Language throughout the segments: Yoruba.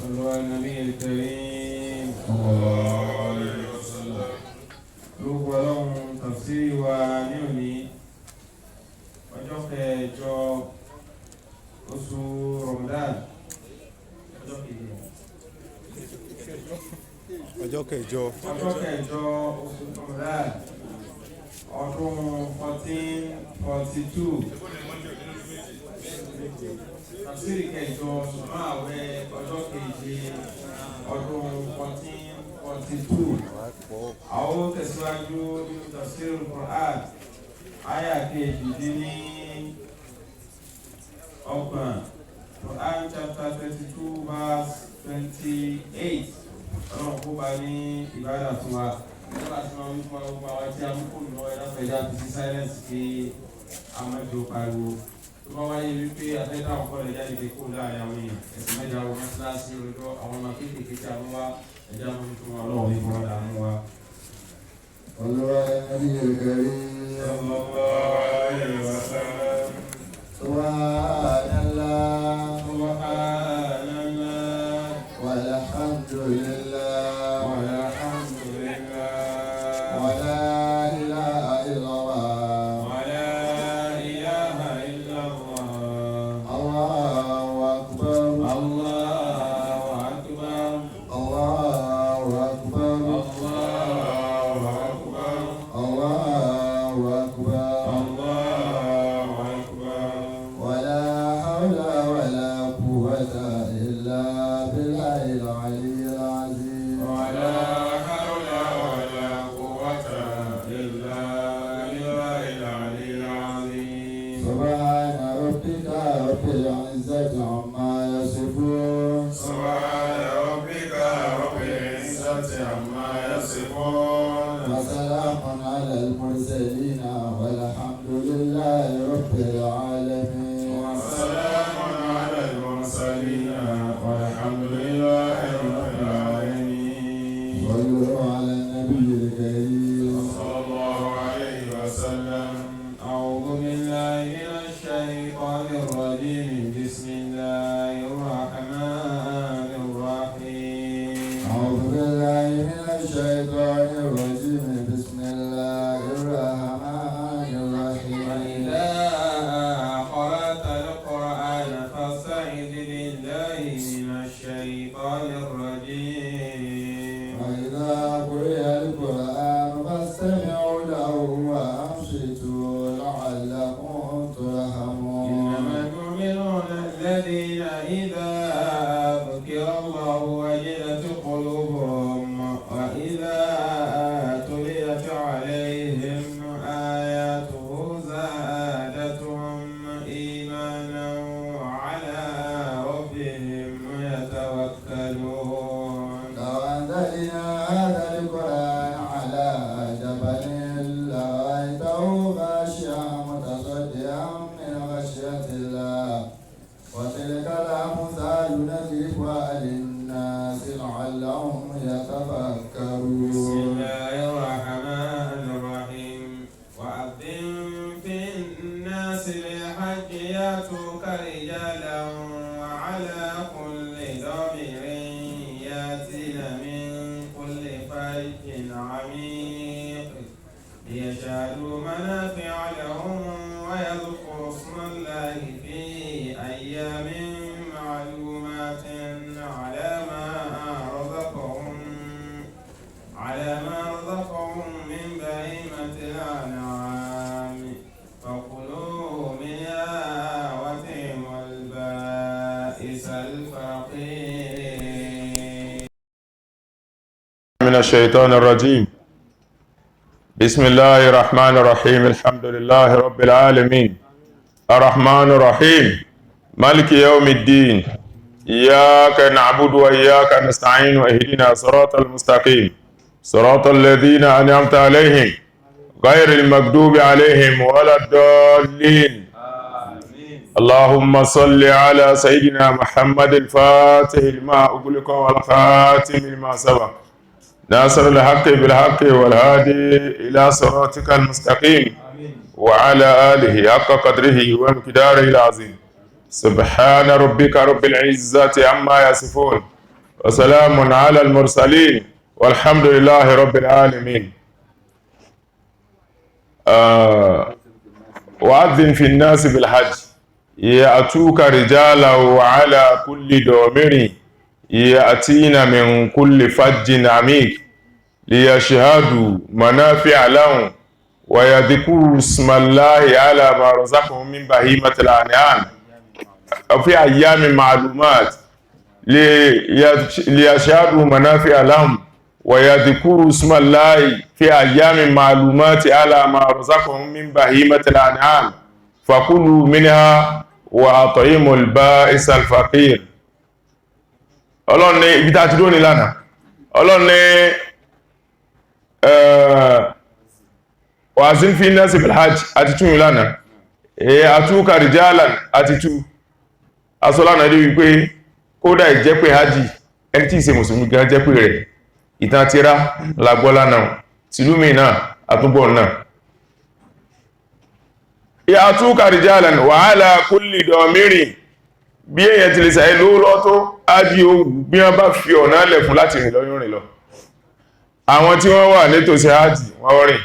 صلوا على النبي الكريم الله عليه وسلم. lórúkọ ọlọ́run tafsiri wa ní òní ọjọ́ kẹjọ oṣù Ramadan ọjọ́ kẹjọ oṣù Ramadan ọdún 1442 tafsiri kẹjọ ṣùgbọ́n àwẹ̀ ọjọ́ keje ọdún 1442 àwọn tẹ̀síwájú nínú tafsirul Qur'an àyá kejì dín ní ọgbọ̀n Quran chapter 32 verse 28 ọlọ́run kó bá ní ìbádà fún wa nígbà tí wọ́n ń fún ọgbà wa tí a mú kò lọ ẹ̀dá fẹ̀dá fi sí silence kí a mẹ́jọ pariwo tó bá wáyé wípé afẹ́dá ọkọ̀ rẹ̀ jáde pé kó láàrin àwọn èèyàn ẹ̀sìn mẹ́jọ àwọn mẹ́síláṣí olùdó àwọn ọmọ kéékèèké tí a mú wá ẹ̀dá mú fún wa ọlọ́run ní fún ọ̀dà mú wa. صلوا على النبي الكريم صلى الله عليه وسلم. سبحان الله سبحان الله والحمد لله والحمد لله ولا إله إلا الله ولا إله إلا الله الله أكبر الله أكبر الله أكبر الله أكبر الله أكبر الله أكبر ولا حول ولا قوة إلا بالله العلي العظيم ولا حول ولا قوة إلا بالله العلي العظيم سبحان ربك رب العزة عما يصفون سبحان ربك رب العزة عما يصفون وسلام على المرسلين والحمد لله رب العالمين وسلام على المرسلين والحمد لله رب العالمين. صلوا على النبي الكريم صلى الله عليه وسلم. أعوذ بالله من الشيطان الرجيم. بسم الله الرحمن الرحيم. أعوذ بالله من الشيطان الرجيم بسم الله الرحمن الرحيم وإذا قرأت القرآن فاستعذ بالله من الشيطان الرجيم. وإذا قرئ القرآن فاستمعوا له وأنصتوا لعلكم ترحمون إنما المؤمنون الذين إذا ذكر الله وجلت قلوبهم وإذا تليت عليهم آياته زادتهم إيمانا وعلى ربهم يتوكلون. لو أنزلنا هذا القرآن على جبل لرأيته خاشعا متصدعا من خشية الله وتلك الأمثال نضربها للناس لعلهم بسم يتفكرون الله الرحمن الرحيم. وأذن في الناس بالحج يأتوك رجالا وعلى كل ضامر يأتين من كل فج عميق ليشهدوا منافع لهم ويذكروا اسم الله في أيام معلومات على ما رزقهم من بهيمة الأنعام فكلوا منها وأطعموا البائس الفقير. من الشيطان الرجيم. بسم الله الرحمن الرحيم. الحمد لله رب العالمين الرحمن الرحيم مالك يوم الدين إياك نعبد وإياك نستعين واهدنا صراط المستقيم صراط الذين أنعمت عليهم غير المغضوب عليهم ولا الضالين. اللهم صل على سيدنا محمد الفاتح لما أغلق والخاتم لما سبق ناصر الحق بالحق والهادي إلى صراطك المستقيم وعلى آله حق قدره ومقداره العظيم. سبحان ربك رب العزة عما يصفون وسلام على المرسلين والحمد لله رب العالمين. وأذن في الناس بالحج يأتوك رجالا وعلى كل ضامر يأتين من كل فج عميق ليشهدوا منافع لهم ويذكروا اسم الله على ما رزقهم من بهيمة الأنعام في أيام معلومات ليشهدوا منافع لهم ويذكروا اسم الله في أيام معلومات على ما رزقهم من بهيمة الأنعام فكلوا منها وأطعموا البائس الفقير. Ọlọ́run ní ibi tá ti dóní lánàá. Ọlọ́run ní wa'azin fi nasi bil hajj àti tún lánàá. Atuka rijalan àti tú. Asọ́lánà rí wípé kódà ìjẹ́ pé hajj ẹni tí ìṣe mùsùlùmí gan jẹ́ pé rẹ̀ ìtàn tírà lágbọ́lá náà tìlúmì náà àtúbọ̀ náà. Atuka rijalan wa ala kulli damirin bí èyàn ti lè sàí lówó lọ́tọ́ ájí ohun bí wọ́n bá fi ọ̀nà lẹ̀ fún láti rìn lọ yóò rìn lọ. Àwọn tí wọ́n wà nítòsí ájì wọ́n rìn.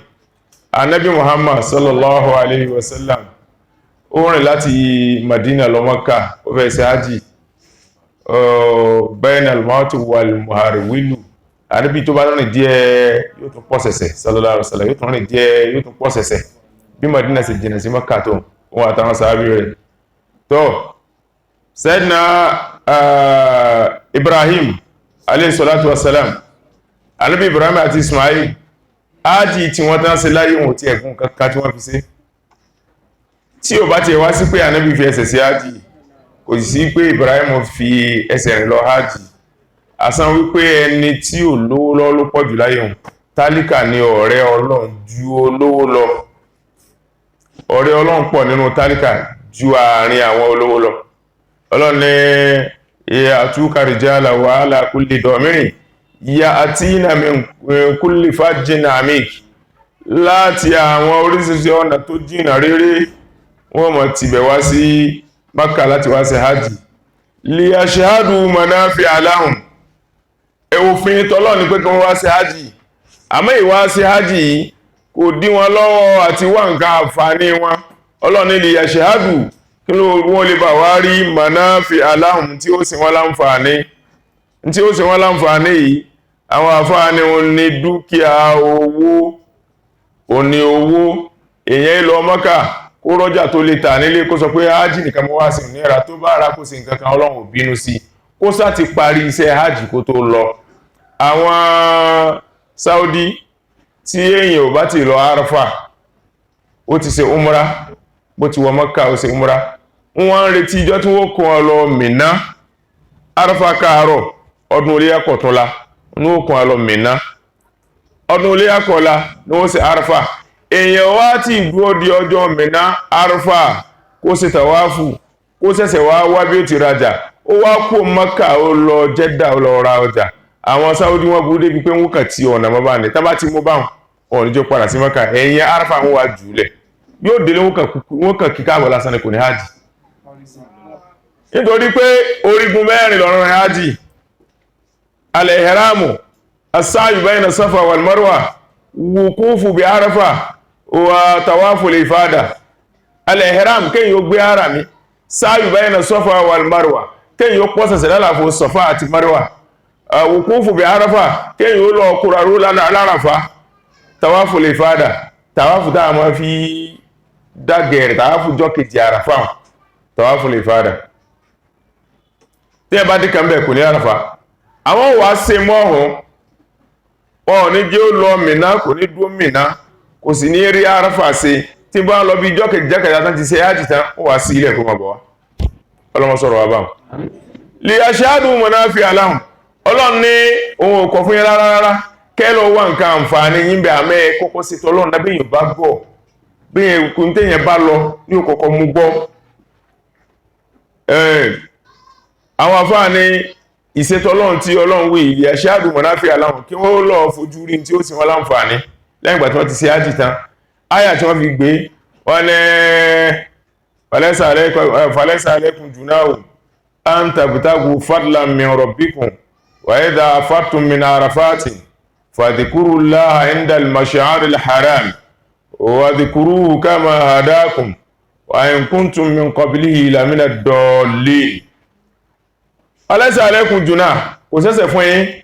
Ànábì Muhammad sallallahu alaihi wasallam ó rìn láti Madina lọ Mọ́kà ó fẹ́ sí ájì bainal mauti wal muharwilu. Ànábì tó bá rìn díẹ̀ yóò tún pọ̀ sẹ̀sẹ̀ sallallahu alaihi wasallam yóò tún rìn díẹ̀ yóò tún pọ̀ sẹ̀sẹ̀ bí Madina sì jìnà sí Mọ́kà tó wọn àtàwọn sàábí rẹ̀ tó Sayyidina Ibrahim alayhi salatu wassalam Ànábì Ibrahim àti Ismail ájì tí wọ́n tán ṣe láyé wọn tí ẹ̀gùn kankan tí wọ́n fi ṣe tí ò bá ti wá sí pé Ànábì fi ẹsẹ̀ sí ájì kò sí pé Ibrahim fi ẹsẹ̀ rìn lọ ájì asán wípé ẹni tí ò lówó lọ ló pọ̀ jù láyé wọn tálíkà ni ọ̀rẹ́ Ọlọ́run ju olówó lọ ọ̀rẹ́ Ọlọ́run pọ̀ nínú tálíkà ju àárín àwọn olówó lọ. Ọlọ́run ní ya'tuka rijala wa ala kulli damirin ya'tina min kulli fajjin amik láti àwọn oríṣiríṣi ọ̀nà tó jìnà rere wọ́n mọ̀ tibẹ̀ wá sí Mákà láti wá sí hajj liyashhadu manafi'a lahum òfin tọ́lọ́ ní pé kí wọ́n wá sí hajj àmọ́ ìwá sí hajj kò dí wọn lọ́wọ́ àti wá nǹkan àǹfààní wọn. Ọlọ́run ní liyashhadu kí wọ́n lè bá wá rí manafi'a lahum tí ó sì wọ́n láǹfààní yìí àwọn àǹfààní wọn ní dúkìá owó èyàn lọ Mọ́kà kó rọ́jà tó lè tà nílé kó sọ pé hajj nìkan mọ́ wá sí ìnira tó bá ara kó sí nǹkan kan Ọlọ́run ò bínú sí kó sá ti parí iṣẹ́ hajj kó tó lọ. Àwọn Saudi tí èyàn ò bá ti lọ Arafah ó ti ṣe umra bó ti wọ Mọ́kà ó ṣe umra wọ́n ń retí ìjọ tí wọ́n kó wọn lọ Mínà Arafah káàárọ̀ ọdún Iléyá kọ̀túnla ní ó kó wọn lọ Mínà ọdún Iléyá kọ̀ọ̀la ní wọ́n ṣe Arafah èèyàn wá tí dúró di ọjọ́ Mínà Arafah kó ṣe tàwáfù kó ṣẹ̀ṣẹ̀ wá bí ó ti rajà ó wá kó Mọ́kà ó lọ Jeddah ó lọ ra ọjà. Àwọn Saudi wọ́n burú débi pé wọ́n kàn tí ọ̀nà mọ́ bá ní tábà tí mo bá wọn níjọ́ padà sí Mọ́kà ẹ̀yìn Arafah wọ́n wá jùlẹ̀ yóò délé wọ́n kàn kíkà àbọ̀ lásán ni kò ní hajj nítorí pé orígun mẹ́rin lọ́rọ̀ hajj al-ihramu as-sa'yu bayna safa wal marwa wuqufu bi Arafah wa tawafu al-ifada. Al-ihram kéyìn ó gbé harami sa'yu bayna safa wal marwa kéyìn ó pọ́sẹ̀sẹ̀ lálàfo safa àti marwa wuqufu bi Arafah kéyìn ó lọ kúrarú lárafá tawafu al-ifada tawafu tá a máa fi dágẹ̀rẹ̀ tawafu jọ́ kejì Àràfá tawafu al-ifada tí ẹ bá dí kan bẹ̀ kò ní Àràfá àwọn wà ṣe mọ́hùn wọn ní jẹ́ ó lọ Mínà kò ní dúó Mínà kò sì ní rí Àràfá ṣe tí bá lọ bí jọ́ kejì jákèjá tán ti ṣe hajj tán ó wà sí ilẹ̀ kó mọ̀ bọ̀ wá ọlọ́mọ sọ̀rọ̀ wà báwọn liyashhadu manafi'a lahum. Ọlọ́run ní ohun ọkọ̀ fún yín rárá kẹ́lọ wà nǹkan àǹfààní yín bẹ̀ àmẹ́ kọ́kọ́ sí tọ́lọ́run lábẹ́ yóò bá gbọ́ bí ẹkùn tẹ́yẹn bá lọ ní òkọ̀kọ́ mú gbọ́. Àwọn àǹfààní ìṣètọ́lọ́run tí Ọlọ́run wí liyashhadu manafi'a lahum kí wọ́n lọ fojú rí tí ó sì wọ́n láǹfààní lẹ́yìn ìgbà tí wọ́n ti ṣe hajj tán. Áyà tí wọ́n fi gbé wọ́n ní falaysa alaykum junahun an tabtagu fadlan min rabbikum وإذا أفضتم من عرفات فاذكروا الله عند المشعر الحرام واذكروه كما هداكم وإن كنتم من قبله لمن الضالين. أليس عليكم جناح وسيسفين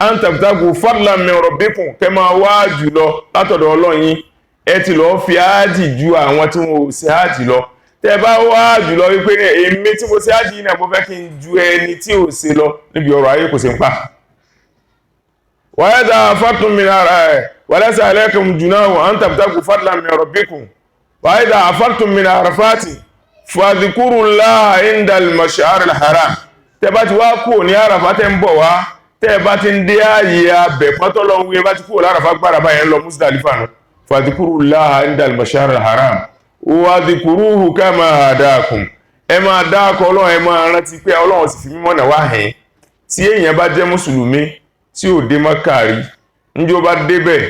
أن تبتغوا فضلا من ربكم كما واجلوا látọ̀dọ̀ Ọlọ́run yín ẹ ti lọ fi ájì ju àwọn tí wọ́n ṣe ájì lọ tẹ́ bá wá jùlọ wípé èmi tí mo ṣe ájì náà mo fẹ́ kí n ju ẹni tí ò ṣe lọ níbi ọ̀rọ̀ ayé kò sí ń pa. وإذا أفضتم من وليس عليكم جناح أن تبتغوا فضلا من ربكم وإذا أفضتم من عرفات فاذكروا الله عند المشعر الحرام. tẹ́ bá ti wá kúrò ní àràfá tẹ́ ń bọ̀ wá tẹ́ bá ti ń dé ààyè abẹ̀pọ́n tó lọ wí bá ti kúrò láràfá gbára báyẹn lọ Muzdalifa nù فاذكروا الله عند المشعر الحرام وَاذْكُرُوهُ كَمَا هَدَاكُمْ. ẹ máa dákọ̀ Ọlọ́run, ẹ máa rántí pé Ọlọ́run sì fi mímọ́ náà wá hẹ́n. tí èèyàn bá jẹ́ mùsùlùmí tí ò dé Mákà rí níjó bá débẹ̀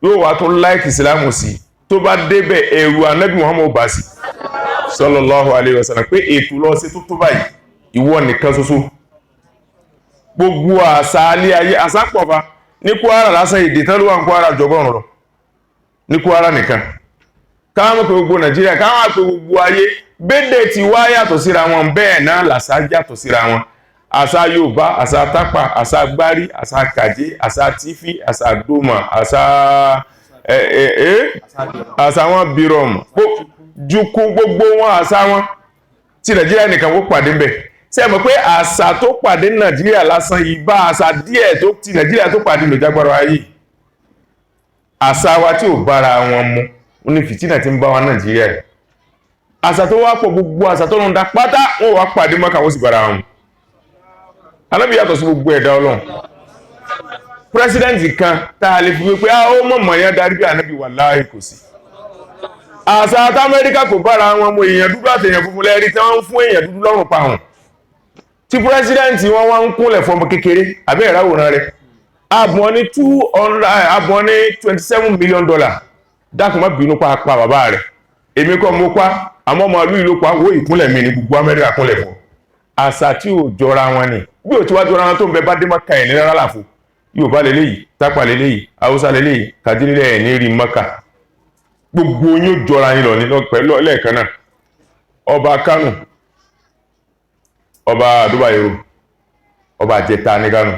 yóò wá tún láìkì ìsìlámù sí tó bá débẹ̀ ẹ̀rù Ànábì Muhammad bá sí sallallahu alaihi wasallam pé ètò lọ sí tó báyìí ìwọ nìkan ṣoṣo. gbogbo àṣà alẹ́ ayé àṣà pọ̀fà ní Kwara lásán èdè tán ló wà ní Kwara jọgọ́rùn lọ ní Kwara nìkan káwọn pé gbogbo Nàìjíríà káwọn pé gbogbo ayé bédè tí wá yàtọ̀ síra wọn bẹ́ẹ̀ náà làṣà yàtọ̀ síra wọn. àṣà Yorùbá, àṣà Tápà, àṣà Gbárí, àṣà Kàjé, àṣà Tífì, àṣà Dómà, àṣà wọn Bírọ̀m Jùkú, gbogbo wọn àṣà wọn tí Nàìjíríà nìkan kó pàdé bẹ̀. ṣé mọ̀ pé àṣà tó pàdé Nàìjíríà lásán yìí bá àṣà díẹ̀ tó ti Nàìjíríà tó pàdé lò jágbára ayé. àṣà wa tí ò bára wọn mu ó ní fìtínà tí ń bá wa Nàìjíríà yìí. àṣà tó wá pọ̀ gbogbo àṣà tó ń da pátá wọ́n wá pàdé Mákà wọ́n sì bára wọn. Ànábì yàtọ̀ sí gbogbo ẹ̀dá Ọlọ́run. pírẹsidẹ́ǹtì kan tá a lè fi wípé ó mọ̀mọ̀ yẹn darí bí Ànábì wàláhì kò sí. àṣà àti Amẹ́ríkà kò bára wọn mu èèyàn dúdú àti èèyàn funfun lẹ́rí tí wọ́n ń fún èèyàn dúdú lọ́rùn pa wọn. tí pírẹsidẹ́ǹtì wọn wá ń kúnlẹ̀ fọmọ kékeré àbí ìráwòrán rẹ̀ àbọ̀ ní $27 million dákun má bínú pa bàbá rẹ̀ èmi kọ́ mo pa àmọ́ ọmọ ìlú ìlú pa owó ìkúnlẹ̀ mi ní gbogbo Amẹ́ríkà kúnlẹ̀ fún. àṣà tí ò jọra wọn ni bí ò tí wá jọra wọn tó ń bẹ bá dé Mákà ẹ̀ ní rárá láàfo Yorùbá lélẹ́yìí, Tápà lélẹ́yìí, Haúsá lélẹ́yìí, Kàdílẹ̀ ẹ̀ ní rí Mákà gbogbo yín ó jọra yín lọ ní pẹ̀lú lẹ́ẹ̀kan náà. ọba Kánò, ọba Àdúbàyèrò, ọba àjẹta ní Kánò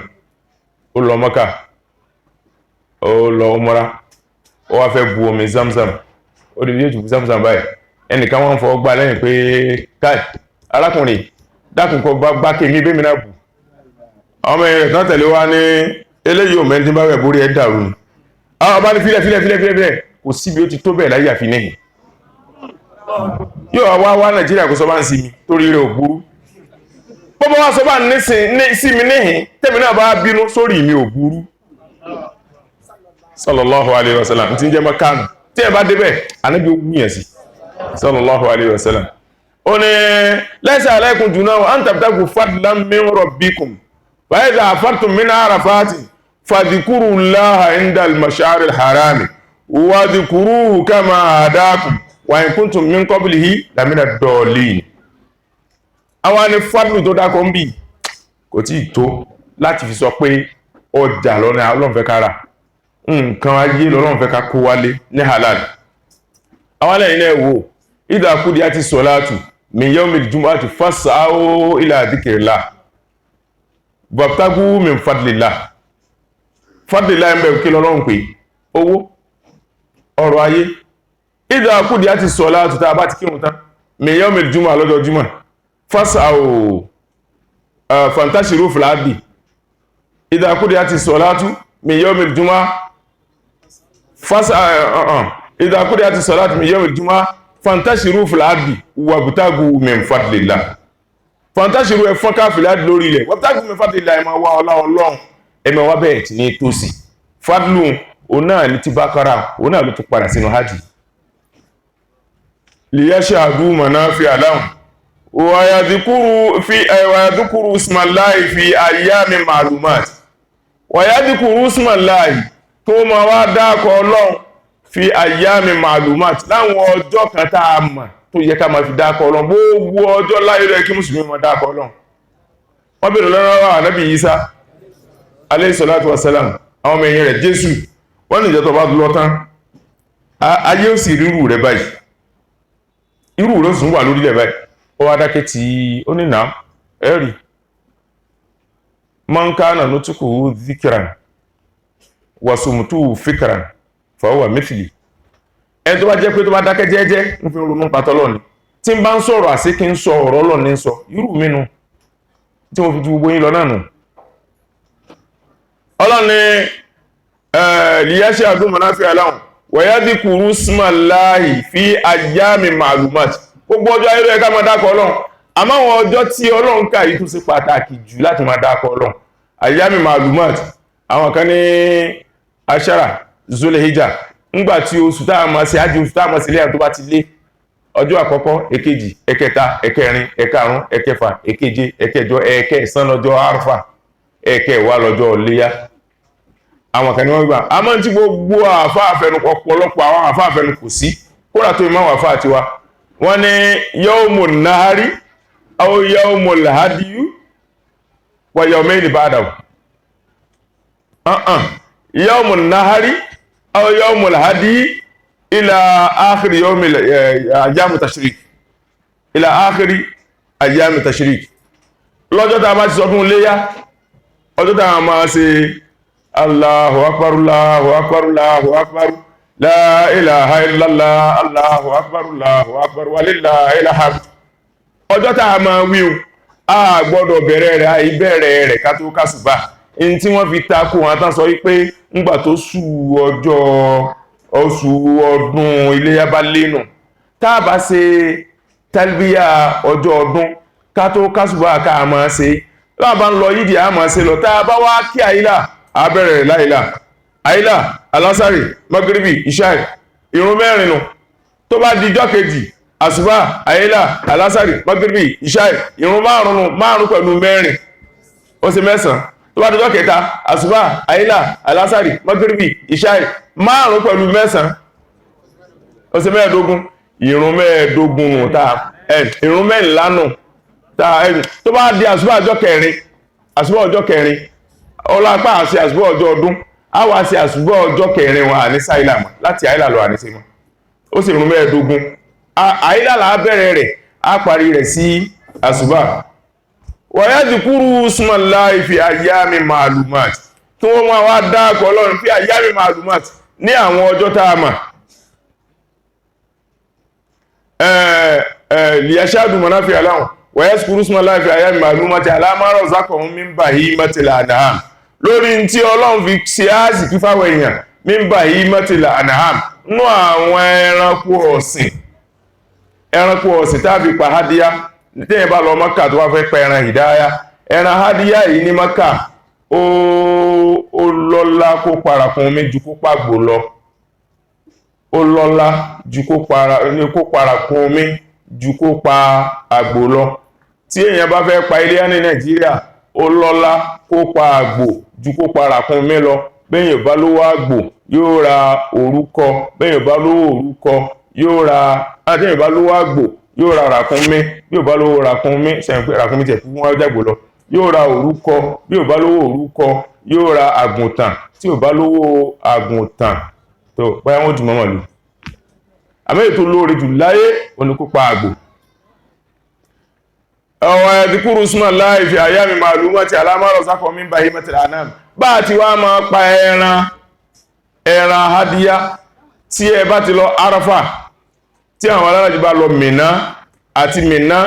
ó lọ Mákà ó lọ Umrah ó wá fẹ́ bu omi Zamzam ó di bí yóò ti bu Zamzam báyìí ẹnìkan wọ́n fọwọ́ gbá lẹ́yìn pé káì arákùnrin dákùn kọ bá kémi bẹ́mi náà bù. ọmọ ẹ̀rẹ̀ tán tẹ̀lé wá ní eléyìí ò mẹ́rin tí bá rẹ̀ borí ẹ̀ dàrú ni. àwọn ọba ní fílẹ̀ kò síbi ó ti tó bẹ́ẹ̀ láyé àfi níhìn. yóò wá Nàìjíríà kó sọ bá ń sinmi torí rẹ̀ ò burú. bọ́bọ́ wá sọ bá ń sí mi níhìn tẹ́mi náà bá bínú sórí mi ò burú. sallallahu alaihi wasallam tí ń jẹ́ Mákà tí ẹ bá débẹ̀ Ànábì wúyàn sí sallallahu alaihi wasallam. ó ní laysa alaykum junahun an tabtagu fadlan min rabbikum wa idha afartum min arafatin fadhkurullaha inda al-mash'ar al-harami wa dhkuruhu kama hadakum wa in kuntum min qablihi lamina ad-dallin. àwọn ni fadlu tó dákọ̀ ń bì kò tí ì tó láti fi sọ pé ọjà lọ́nà Ọlọ́run fẹ́ kára nǹkan ayé lọ́lọ́run fẹ́ ká kó wálé ní halal. àwọn lẹ́yìn náà wò idha qudiyati salatu min yawmil jumu'ati fas'au ila dhikrillah wabtagu min fadlillah. fadlillah ń bẹ̀ kí lọ́lọ́run pé owó ọrọ̀ ayé. idha qudiyati salatu tá a bá ti kírun tán min yawmil jumu'ah lọ́jọ́ Jímọ̀ fas'au fantashiru fil ardi. idha qudiyati salatu min yawmil jumu'ah idha qudiyati salatu min yawmil jumu'ah fantashiru fil ardi wabtagu min fadlillah. fantashiru ẹ fọ́nká fil ardi lórí ilẹ̀ wabtagu min fadlillah ẹ máa wá ọlá Ọlọ́run ẹ máa wá bẹ́ẹ̀ tí ní tòsí. fadlu òun náà ní ti Bákárà òun náà ló tún padà sínú hajj. liyashhadu manafi'a lahum wa yadhkuru ismallahi fi ayyamin ma'lumat wa yadhkuru ismallahi tó máa wá dákọ̀ Ọlọ́run fi ayyamin ma'lumat láwọn ọjọ́ kan tá a mọ̀ tó yẹ ká máa fi dákọ̀ Ọlọ́run gbogbo ọjọ́ láyé rẹ̀ kí mùsùlùmí máa dákọ̀ Ọlọ́run. wọ́n bèèrè lọ́wọ́ Ànábì Ìsá alayhi salatu wassalam àwọn ọmọ ẹ̀yìn rẹ̀ Jésù wọ́n ní ìjọ tó bá lọ tán ayé ó sì rírù rẹ̀ báyìí irú rẹ̀ sùn wà lórílẹ̀ báyìí ó wá dákẹ́ tí ó ní náà ẹ̀rì man kana nutuku dhikran wa sumtu fikran fa huwa mithli ẹni tó bá jẹ́ pé tó bá dákẹ́ jẹ́jẹ́ ń fi ronú patọ́lọ́ ni tí ń bá ń sọ̀rọ̀ àsí kí ń sọ ọ̀rọ̀ Ọlọ́run ní sọ irú mi nu tí mo fi ju gbogbo yín lọ náà nù Ọlọ́run ni liyashhadu adúmọ̀náfíà láhùn wa yadhkuru ismallahi fi ayyamin ma'lumat gbogbo ọjọ́ ayé ló yẹ ká máa dákọ̀ Ọlọ́run àmọ́ àwọn ọjọ́ tí Ọlọ́run kà yìí tún sí pàtàkì jù láti máa dákọ̀ Ọlọ́run ayyamin ma'lumat àwọn kan ní ashara zulhijja ńgbà tí oṣù tá a máa ṣe ájí oṣù tá a máa ṣe léyàn tó bá ti lé ọjọ́ àkọ́kọ́ èkejì ẹ̀kẹta ẹ̀kẹrin ẹ̀karùn ẹ̀kẹfà ẹ̀keje ẹ̀kẹjọ ẹ̀kẹsàn lọ́jọ́ arfa ẹ̀kẹwàá lọ́jọ́ léyà àwọn kan ní wọ́n gbà àmọ́ tí gbogbo àfáàfẹnukọ ọ̀pọ̀lọpọ̀ àwọn àfáàfẹnukò sí kódà tó ìmáwà àfáà tiwa wọ́n ní yawmun nahari aw yawmul hadiyu wa yawmayni ba'dahu yawmun nahari aw yawmul hadiyi ila akhir yawmil ayyam tashrik ila akhir ayyam tashrik lọ́jọ́ tá bá ti sọdún léyá ọjọ́ tá máa ṣe Allahu akbar Allahu akbar Allahu akbar la ilaha illallah Allahu akbar Allahu akbar walillahil hamd ọjọ́ tá máa wí a gbọ́dọ̀ bẹ̀rẹ̀ rẹ̀ àìbẹ̀rẹ̀ rẹ̀ ká tó kásùbà in tí wọ́n fi takò wọn tán sọ wípé ńgbà tó sú oṣù ọdún iléyá bá lénù tá bá ṣe tálbíyà ọjọ́ ọdún ká tó kásùbà ká máa ṣe láàbá ń lọ yídì a máa ṣe lọ tá bá wá kí àìlà abẹ́rẹ̀ láìlà àìlà alásàrì magribi ìṣáì ìrun mẹ́rin nù tó bá dijọ́ kejì àsùbá àìlà alásàrì magribi ìṣáì ìrun márùn pẹ̀lú mẹ́rin ó ṣe mẹ́sàn tó bá dijọ́ kẹta àsùbá àìlà alásàrì magribi ìṣáì márùn pẹ̀lú mẹ́sàn ó ṣe mẹ́ẹ̀dógún ìrun mẹ́ẹ̀dógún nù tá ìrun mẹ́rìnlá nù tá tó bá di àsùbá ọjọ́ kẹrin ọlápá àti àsùbá ọjọ́ ọdún a wá sí àsùbá ọjọ́ kẹrin wọn àní sáìlà mọ́ láti àìlà lọ àní sí mọ́ ó sì rún mẹ́ẹ̀dógún àìlà là á bẹ̀rẹ̀ rẹ̀ á parí rẹ̀ sí àsùbá wa yadhkuru ismallahi fi ayyamin ma'lumat kí wọ́n máa wá dákọ̀ Ọlọ́run fi ayyamin ma'lumat ní àwọn ọjọ́ tá a mà liyashhadu manafi'a lahum wa yadhkuru ismallahi fi ayyamin ma'lumat ala ma razaqahum min bahimatil an'am lórí tí Ọlọ́run fi ṣe àsìkí fáwọn èèyàn min bahimatil an'am nú àwọn ẹranko ọ̀sìn tàbí pa hádíyá tẹ́yìn bá lọ Mákà tó wá fẹ́ pa ẹran ìdáyá ẹran hádíyá yìí ní Mákà ó lọ́lá kó parakun omi ju kó pàgbò lọ ó lọ́lá ju kó parakun omi ju kó pa àgbò lọ tí èèyàn bá fẹ́ pa iléyá ní Nàìjíríà ó lọ́lá kó pa àgbò ju kó pa ràkúnmí lọ bẹ́yìn bá lówó àgbò yóò ra òrúkọ bẹ́yìn bá lówó òrúkọ yóò ra àtẹ́yìn bá lówó àgbò yóò ra ràkúnmí yóò bá lówó ràkúnmí sẹ́yìn pé ràkúnmí tẹ̀ fún wọn jàgbò lọ yóò ra òrúkọ bí ò bá lówó òrúkọ yóò ra àgùntàn tí ò bá lówó àgùntàn tó báyá wọn jù mọ́mọ́ lù àmì ètò lóore jù láyé oníkópa àgbò ọwọ́ yadhkuru ismallahi fi ayyamin ma'lumati ala ma razaqahum min bahimatil an'am bá ti wá máa pa ẹran hádíyá tí ẹ bá ti lọ Arafa tí àwọn alálàájì bá lọ Mínà àti Mínà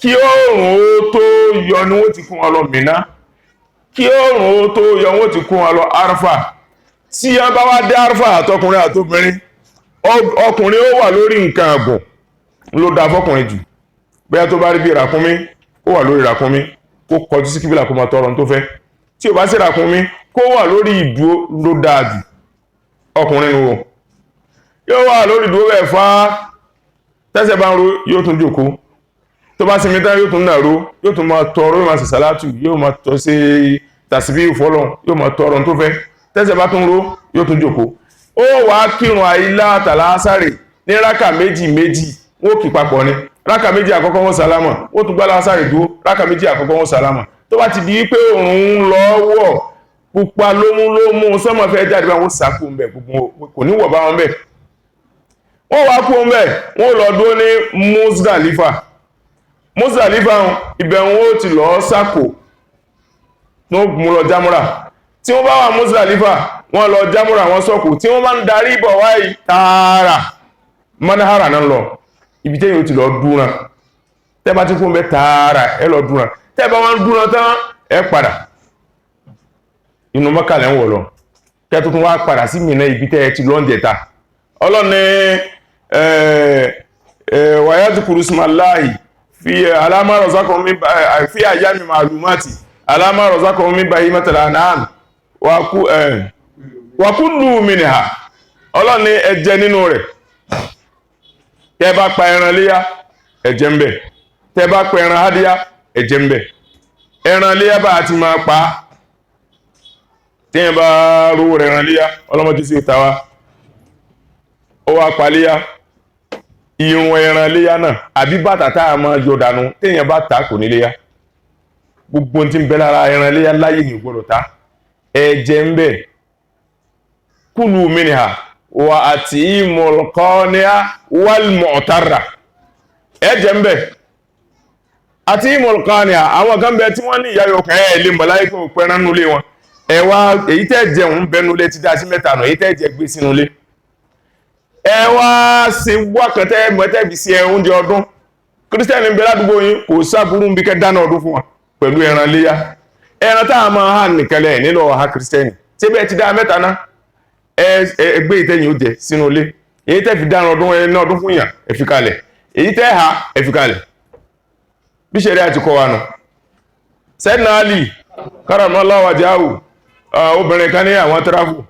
kí oòrùn ó tó yọ ní wọ́n ti kún wọn lọ Mínà kí oòrùn ó tó yọ wọ́n ti kún wọn lọ Arafa tí a bá wá dé Arafa àtọkùnrin àtobìnrin ọkùnrin ó wà lórí nǹkan àgùn ló dá fọ́kùnrin jù bẹ́ẹ̀ tó bá rí bí ràkúnmí ó wà lórí ràkúnmí kó kọjú sí kíbílà kó máa tọrọ tó fẹ́ tí ò bá sí ràkúnmí kó wà lórí ìdúró ló dáa jù ọkùnrin nù yóò wà lórí ìdúró bẹ́ẹ̀ fá tẹ́sẹ̀ bá ń ro yóò tún jókòó tó bá sinmi tán yóò tún nàró yóò tún máa tọrọ yóò máa sì sàlátù yóò máa tọ́ sí tàṣíbí ìfọ́lọ̀ yóò máa tọrọ tó fẹ́ tẹ́sẹ̀ bá tún ro yóò tún jókòó ó wàá kírun àìlá tàlásàrè ní rákà méjì wọ́n kì papọ̀ ni rákà méjì àkọ́kọ́ wọn sálámà ó tún gbá lásàrì dúró rákà méjì àkọ́kọ́ wọn sálámà tó bá ti di pé òun lọ wọ̀ pupa lómú sọ́mọ̀ fẹ́ jáde bá wọn sàkó ń bẹ̀ gbogbo kò ní wọ̀ bá wọn bẹ̀ wọ́n wá kú ń bẹ̀ wọ́n lọ dúró ní Muzdalifa ibẹ̀ wọn ó ti lọ sàkó tó mú lọ jámúra tí wọ́n bá wà Muzdalifa wọ́n lọ jámúra wọn sọ́kù tí wọ́n máa ń darí bọ̀ wáyé tààrà manahara náà lọ ibi tẹ́yìn ó ti lọ dúran tẹ́ bá ti kú ń bẹ̀ tààrà ẹ lọ dúran tẹ́ bá wọn dúran tán ẹ padà inú mọ́kànlẹ̀ ń wọ̀ lọ kẹtù tún wá padà sí Mínà ibi tẹ́ ti lọ́njẹta ọlọ́ni wàyájú kùrùsùmáláì fi alámárọ̀sákan fi àyàmì màlúmátì alámárọ̀sákan mi báyí mẹ́tàlá náà wàkúlù mìnìhà ọlọ́ni ẹjẹ nínú rẹ̀ tẹ́ bá pa ẹran léyá ẹjẹ ń bẹ tẹ́ bá pa ẹran hádíyá ẹjẹ ń bẹ ẹran léyá bá ti máa pa tíyẹn bá rówó rẹ̀ ràn léyá ọlọ́mọdé sí ìtawà ó wá pa léyá ìrùn ẹran léyá náà àbí bàtà táà máa yọ dànù tíyẹn bá ta kò ní léyá gbogbo tí ń bẹ lára ẹran léyá láyé ní gbọdọ̀ ta ẹ̀jẹ̀ ń bẹ kúlù mìnìhà wà àti ìmọ̀lùkọ́níà wàlmọ̀tàrà ẹ̀jẹ̀ ń bẹ àti ìmọ̀lùkọ́níà àwọn kan bẹ tí wọ́n ní ìyá yọkàn lè mọ̀ láyé kó pẹ́rán nulé wọn ẹwà èyí tẹ́ jẹun bẹnulé ti dá sí mẹ́ta náà èyí tẹ́ jẹ gbé sínú ilé ẹwà sí wákàtẹ́ mẹ́tẹ́bí sí oúnjẹ ọdún kírísítẹ́nì ń bẹ ládùúgbò yín kò sáburú bí kẹ́ dáná ọdún fún wa pẹ̀lú ẹran léyá ẹran táà máa hàn nìkanlẹ̀ nínú ọ̀há kírísítẹ́nì tí bẹ́ẹ̀ ti dá mẹ́ta ná ẹgbẹ́ ìtẹ́yìn ó jẹ sínú ilé èyí tẹ́ fi dáná ọdún fún yàn ẹ fi kalẹ̀ èyí tẹ́ ha ẹ fi kalẹ̀ bí ṣe rí àti kọ́ wa nù Sayyidina Ali karamallahu wajhahu obìnrin kan ní àwọn tráfù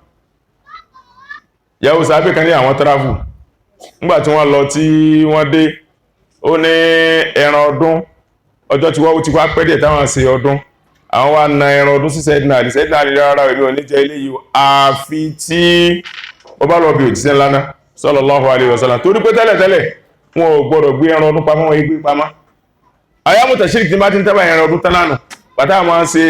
yàwó sàábé kan ní àwọn tráfù nígbàtí wọ́n lọ tí wọ́n dé ó ní ẹran ọdún ọjọ́ tí wọ́n ti wá pẹ́dẹ̀ táwọn ṣe ọdún àwọn wá na ẹran ọdún sí Sayyidina Ali rárá èmi ò ní jẹ ilé yìí àfi tí ó bá lọ bí òjíṣẹ́ ńlá náà sallallahu alaihi wasallam torí pé tẹ́lẹ̀tẹ́lẹ̀ wọn ò gbọ́dọ̀ gbé ẹran ọdún pamọ́ wọn gbé pamọ́ ayámùtà ṣíríkì tí bá ti ń tẹ́bà ẹran ọdún tánánù pàtàkì máa ń ṣe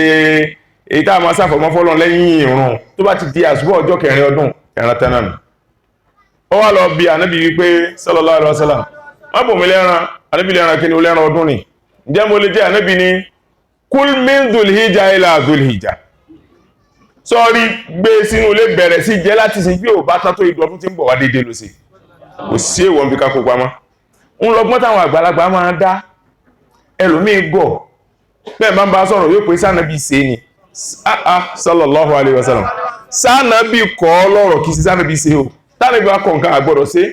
èyí tá a máa sáfọ̀mọ́ fọ́lọ́n lẹ́yìn ìrun tó bá ti di àsùbọ̀ ọjọ́ kẹrin ọdún ẹran tánánù ó wá lọ bí ànábì wípé sallallahu alaihi wasallam wọ́n bò mí lẹ́ran ànábì lẹ́ran kí ni ó lẹ́ran ọdún ni ǹjẹ́ mo lè jẹ́ ànábì ní kul min dhul-hijja ila dhul-hijja sọ́ọ́rí gbé sínú ilé bẹ̀rẹ̀ sí jẹ́ láti sin bí ò bá tán tó ìdú ọdún tí ń bọ̀ wá dédé ló sí kò sí èèwọ̀n bí kákó pamọ́ ń lọgbọ́n táwọn àgbàlagbà máa dá ẹlòmíì gọ̀ bẹ́ẹ̀ máa ń bá sọ̀rọ̀ yóò pé sànàbí ṣe ni sallallahu alaihi wasallam sànàbí kọ́ lọ́rọ̀ kìí sí sànàbí ṣe o tánàbí wa kọ̀ nǹkan àgbọ̀dọ̀ ṣe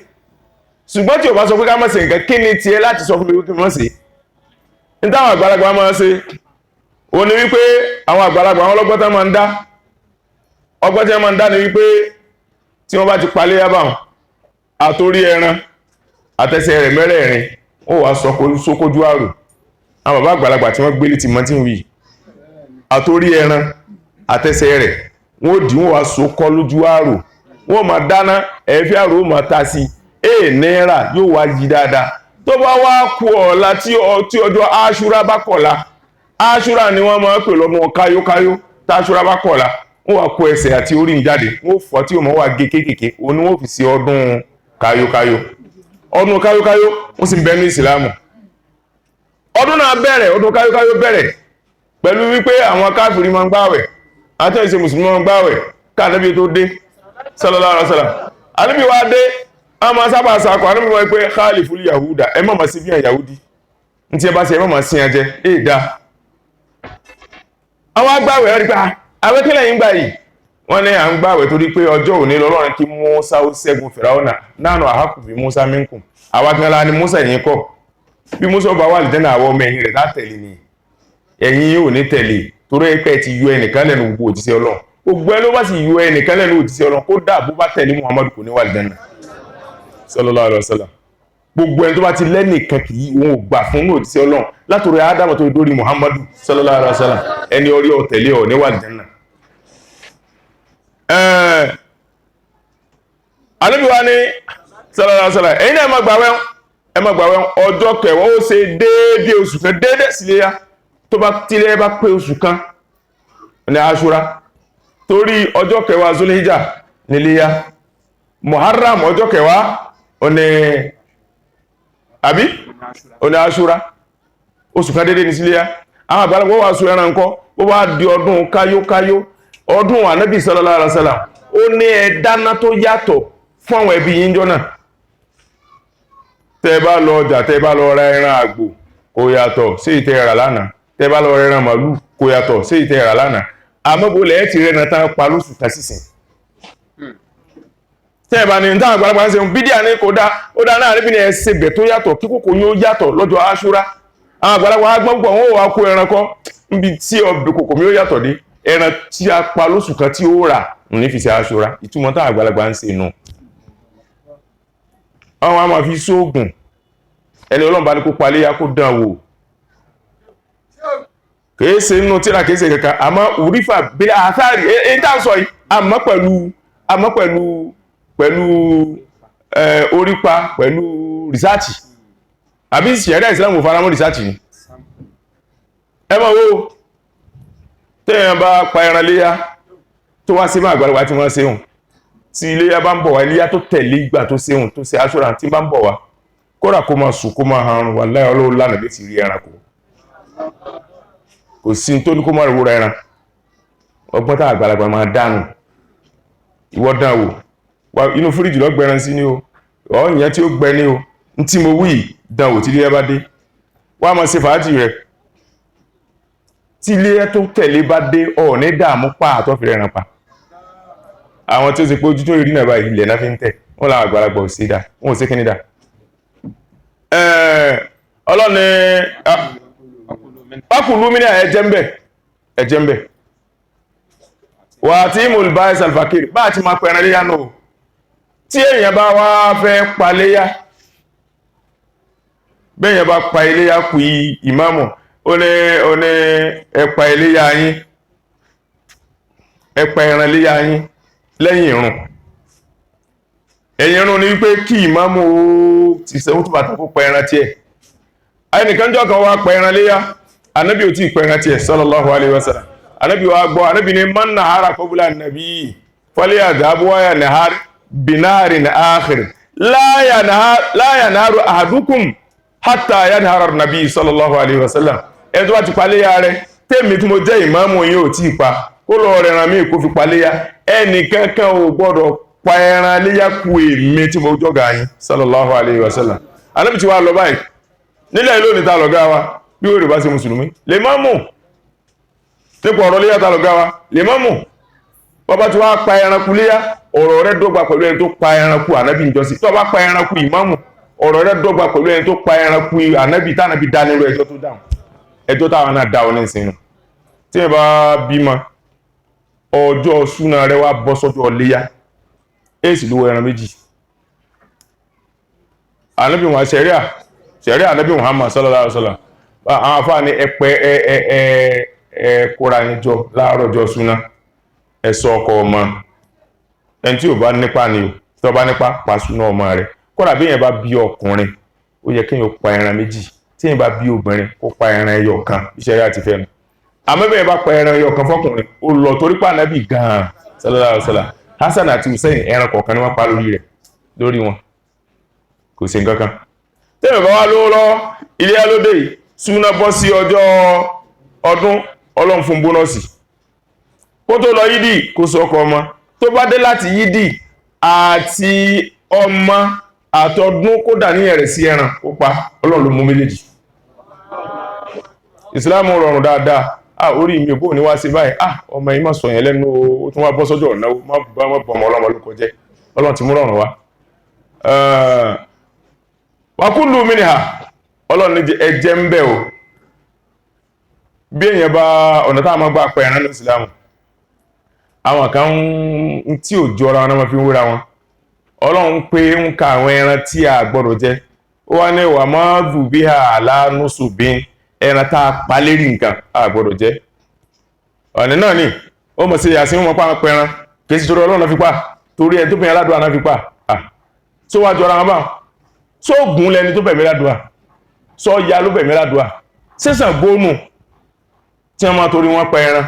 ṣùgbọ́n tí o bá sọ pé ká má ṣe nǹkan kí ni tiẹ̀ láti sọ fún mi kí wọ́n ṣe ní táwọn àgbàlagbà máa ṣe ó ní wípé àwọn àgbàlagbà àwọn ọlọ́gbọ́n tán máa ń dá ọgbọ́n tí wọ́n máa ń dá ni wípé tí wọ́n bá ti palẹ̀ yá báwọn àtórí ẹran àtẹsẹ̀ rẹ̀ mẹ́rẹ̀ẹ̀rin ó wàá sókójú àrò àwọn bàbá àgbàlagbà tí wọ́n gbélé ti mọ́ tí ń wí àtórí ẹran àtẹsẹ̀ rẹ̀ wọ́n dì wọ́n wàá sókọ́ lójú àrò wọ́n máa dáná ẹ̀fẹ́ àrò ó máa ta sí náírà yóò wá yí dáadáa tó bá wá kú ọ̀la tí ọjọ́ aṣúra bá kọ̀la aṣúra ni wọ́n máa pè lọ́mọ káyókáyó táṣúra bá kọ̀la wọ́n wá kó ẹsẹ̀ àti orí ń jáde wọ́n fọ́ tí wọ́n wá gé kéékèèké òun ni wọ́n fi sí ọdún káyókáyó ọdún káyókáyó wọ́n sì ń bẹnu ìsìlámù ọdún náà bẹ̀rẹ̀ ọdún káyókáyó bẹ̀rẹ̀ pẹ̀lú wípé àwọn káfìrí máa ń gbààwẹ̀ àti ìṣe mùsùlùmí máa ń gbààwẹ̀ káàdébí tó dé sallallahu alaihi wasallam ànábì wá dé a máa sábà sàkọ̀ ànábì wọ́n pé khaliful yahuda ẹ má máa sí bí i yahudi ní tí ẹ bá ṣe ẹ má máa sí ẹjẹ èèdá àwọn agbààwẹ̀ rí pé àwẹ́kẹ́lẹ̀ yìí gbà yìí wọ́n ní à ń gbààwẹ̀ torí pé ọjọ́ òní lọ́lọ́run kí Mùsá ó ṣẹ́gun Fìráúnà nánú àhákù bí Mùsá minkum àwákẹ́lá ni Mùsá yìí kọ́ bí Mùsá bá wà lìdẹ́nà àwọ̀ ọmọ ẹ̀yìn rẹ̀ látẹ̀lé ni ẹ̀yìn yóò ní tẹ̀lé torí ẹ̀pẹ́ ti yọ ẹnìkan lẹ́nu gbogbo òjíṣẹ́ Ọlọ́run gbogbo ẹ ló bá sì yọ ẹnìkan lẹ́nu òjíṣẹ́ Ọlọ́run kó dà bó bá tẹ̀lé Muhammadu kò ní wà lìdẹ́nà sallallahu alaihi wasallam gbogbo ẹni tó bá ti lẹ́nìkan kì í òun ò gbà fún òjíṣẹ́ Ọlọ́run látòrí Ádámù tó dórí Muhammadu sallallahu alaihi wasallam ẹni orí ọ̀tẹ̀lé ọ̀ ní wà lìdẹ́nà Ànábì wa ní sallallahu alaihi wasallam ẹ̀yin náà ẹ má gbààwẹ̀ ọjọ́ kẹwàá ó ṣe déédéé oṣù kan déédéé síléyá tó bá tílé bá pé oṣù kan ní Àṣúrà torí ọjọ́ 10 Zulhijja ní iléyá, Muharram ọjọ́ 10 òní Ashura, oṣù kan dédé ní síléyá. Àwọn àgbàlagbà wà sọ ẹran ńkọ́ bó bá di ọdún káyókáyó, ọdún Ànábì sallallahu alaihi wasallam, ó ní ẹ dáná tó yàtọ̀ fún àwọn ẹbí yín jọ náà. Tẹ́ bá lọ ọjà, tẹ́ bá lọ ra ẹran àgbò kò yàtọ̀ sí ìtẹ́ rà lánàá, tẹ́ bá lọ ra ẹran màlúù kò yàtọ̀ sí ìtẹ́ rà lánàá. Àmọ́ bó lẹ̀ ti rẹ̀nà tán pa lóṣù kan sísìn. Tẹ́ bá ní táwọn àgbàlagbà ń ṣe bídíà ní kò dá, ó dá náà níbi ní ẹsẹ̀ bẹ̀ tó yàtọ̀ kí kòkò yóò yàtọ̀ lọ́jọ́ Ashura. Àwọn àgbàlagbà agbọ́n púpọ̀ wọ́n wá kó ẹran kọ́ níbi tí ọbẹ̀ kòkò mi ó yàtọ̀ dé, ẹran tí a pa lóṣù kan tí ó rà ní fi ṣe Ashura. Ìtumọ̀ táwọn àgbàlagbà ń ṣe nù. Àwọn a máa fi sóògùn, ẹni Ọlọ́run bá ní kó paléyá kó dán wò. Kìí ṣe inú tíra kìí ṣe kankan, àmọ́ òrífà bí àtàrí èyí tá ń sọ yìí, àmọ́ pẹ̀lú orípa, pẹ̀lú rìsáàtì. Àbí ṣẹ̀ríà Ìsìlámù faramọ́ rìsáàtì ni. Ẹ mọ̀ wo, tẹ́yàn bá pa ẹran léyá tó wá sí máa àgbàlagbà tí wọ́n ṣe hùn, tí iléyá bá ń bọ̀ wá, iléyá tó tẹ̀lé ìgbà tó ṣe hùn tó ṣe Ashura tí bá ń bọ̀ wá, kódà kó máa sùn kó máa harun, wallahi Ọlọ́run lánàá bí ti rí ẹranko. Kò sí tó ní kó máa rúra ẹran. Ọgbọ́n tá àgbàlagbà máa dánù. Ìwọ dán wò, inú fíríjì lọ gbẹran sí ní o, ọ̀yìn tí ó gbẹ ní o, ní tí mo wí dán wò tí ilé bá dé. Wá máa ṣe fàájì rẹ̀. Tí ilé tó tẹ̀lé bá dé, ọ̀ ní dààmú pa àtọ́fì rẹ̀ ràn pa. Àwọn tí ó ṣe pé ojú tó rí náà báyìí ilẹ̀ náà fi ń tẹ̀, wọ́n làwọn àgbàlagbà ò sí dá, wọ́n ò sí kíní dá. Ọlọ́ni ọkùnlú mi ní ẹjẹ́ ń bẹ̀ wà tí mo bá ìsàlfàkiri bá ti máa pẹ̀rẹ̀ léyá náà. Tí èyàn bá wá fẹ́ pa léyá, bẹ́yàn bá pa iléyá kù ìmáàmù, ó ní ẹpa iléyá yín, ẹpa ẹran léyá yín lẹ́yìn ìrun. Ẹ̀yìn ìrun ni wípé kí ìmáàmù ti sẹ́wọ́n tó bàtà kó pa ẹran tí ẹ̀. Ẹnìkan jọ kan wá pa ẹran léyá, Ànábì ò tí pa ẹran tí ẹ̀ sallallahu alaihi wasallam. Ànábì wá gbọ́, Ànábì ní man nahara qabla an-nabi falyadhhab wa yanhar binarin akhir la yanharu ahadukum hatta yanhara an-nabi sallallahu alaihi wasallam. Ẹni tó bá ti pa léyá rẹ̀, tèmi tí mo jẹ́ ìmáàmù yín ò tí pa, kó lọ rẹran mi kó fi pa léyá. Ẹnì kankan ò gbọ́dọ̀ pa ẹran léyá kù èmi tí mo jọ́gà yín sallallahu alaihi wasallam. Ànábì ti wá lọ báyìí. Nílẹ̀ ìlú ní ta lọ̀gá wa, bí ó rí bá ṣe mùsùlùmí, lè máa mú. Nípa ọ̀rọ̀ léyá ta lọ̀gá wa, lè máa mú. Bàbá tí wá pa ẹranko léyá, ọ̀rọ̀ rẹ̀ dọ́gba pẹ̀lú ẹni tó pa ẹranko Ànábì ìjọsí. Tó bá pa ẹranko ìmáàmù, ọ̀rọ̀ rẹ̀ dọ́gba pẹ̀lú ẹni tó pa ẹranko Ànábì tánàbí dá nínú ẹjọ́ tó dáhùn. Ẹjọ́ táwọn náà dá ọ ní ìsinmi. Tí ẹ bá bímọ, ọjọ́ súnà rẹ̀ wá bọ́ sọ́jọ́ léyá. Èsì lówó ẹran méjì. Ànábì wọn ṣẹ̀rí Ànábì Muhammad sallallahu alaihi wasallam. Àwọn afá ní kóra yín jọ láàárọ̀ ọjọ́ súná, ẹ̀sọ ọkọ ọmọ. Ẹni tí ò bá nípa ni o, tí ó bá nípa pa súná ọmọ rẹ̀. Kódà bí èèyàn bá bí ọkùnrin, ó yẹ kéèyàn pa ẹran méjì. Tí èèyàn bá bí obìnrin, kó pa ẹran ẹyọ kan, ìṣẹ̀rí àti fẹ́nu. Àmọ́ bí èèyàn bá pa ẹran ẹyọ kan fọ́kùnrin, ó lọ torí pa Ànábì gan-an sallallahu alaihi wasallam. Hassan àti Hussein ẹran kọ̀ọ̀kan ni wọ́n pa lórí wọn. Kò sí nǹkan kan. Tẹ́lẹ̀ bá wá lówó lọ ilé alóde yìí, súná bọ́ sí ọjọ́ ọdún, Ọlọ́run fún bónọ́sì. Kó tó lọ yídì kó sọ ọkọ ọmọ. Tó bá dé láti yídì àti ọmọ àtọdún kó dà ní ẹ̀rẹ̀ sí ẹran ó pa, Ọlọ́run ló mú méjèèjì. Ìsìlámù rọrùn dáadáa. Orí mi ò bóò ní wá sí báyìí. Ọmọ yìí má sọ yẹn lẹ́nu, ó tún wá bọ́ sọ́jọ́ ọ̀nà, má bọ́ ọmọ ọlọ́mọ ló kọjẹ́. Ọlọ́run ti mú rọrùn wá. Wàkúlù mínìhà, Ọlọ́run ní ẹjẹ́ ń bẹ̀ o. Bí èyàn bá ọ̀nà táà máa gbà pẹ̀ ẹ̀rán ní Ìsìlámù, àwọn kan tí ò jọra wọn náà fi ń wéra wọn. Ọlọ́run pé ń ka àwọn ẹran tí a gbọ́dọ̀ jẹ. Ó wá ní wà máa dù bí ha àlánúsù bí ẹran táà pa lérí nǹkan a gbọ́dọ̀ jẹ. Ọ̀nà náà ni ó mọ̀ sí ìyàsí wọn pa pẹran kì í sì torí Ọlọ́run fi pa, torí ẹ tó bẹ̀rẹ̀ aládùn àná fi pa. Tó wá jọra wọn báwọn. Só gùn lẹni tó bẹ̀mí ládùá, sọ ya ló bẹ̀mí ládùá, sẹ́sàn gbónù tí wọ́n máa torí wọ́n pa ẹran.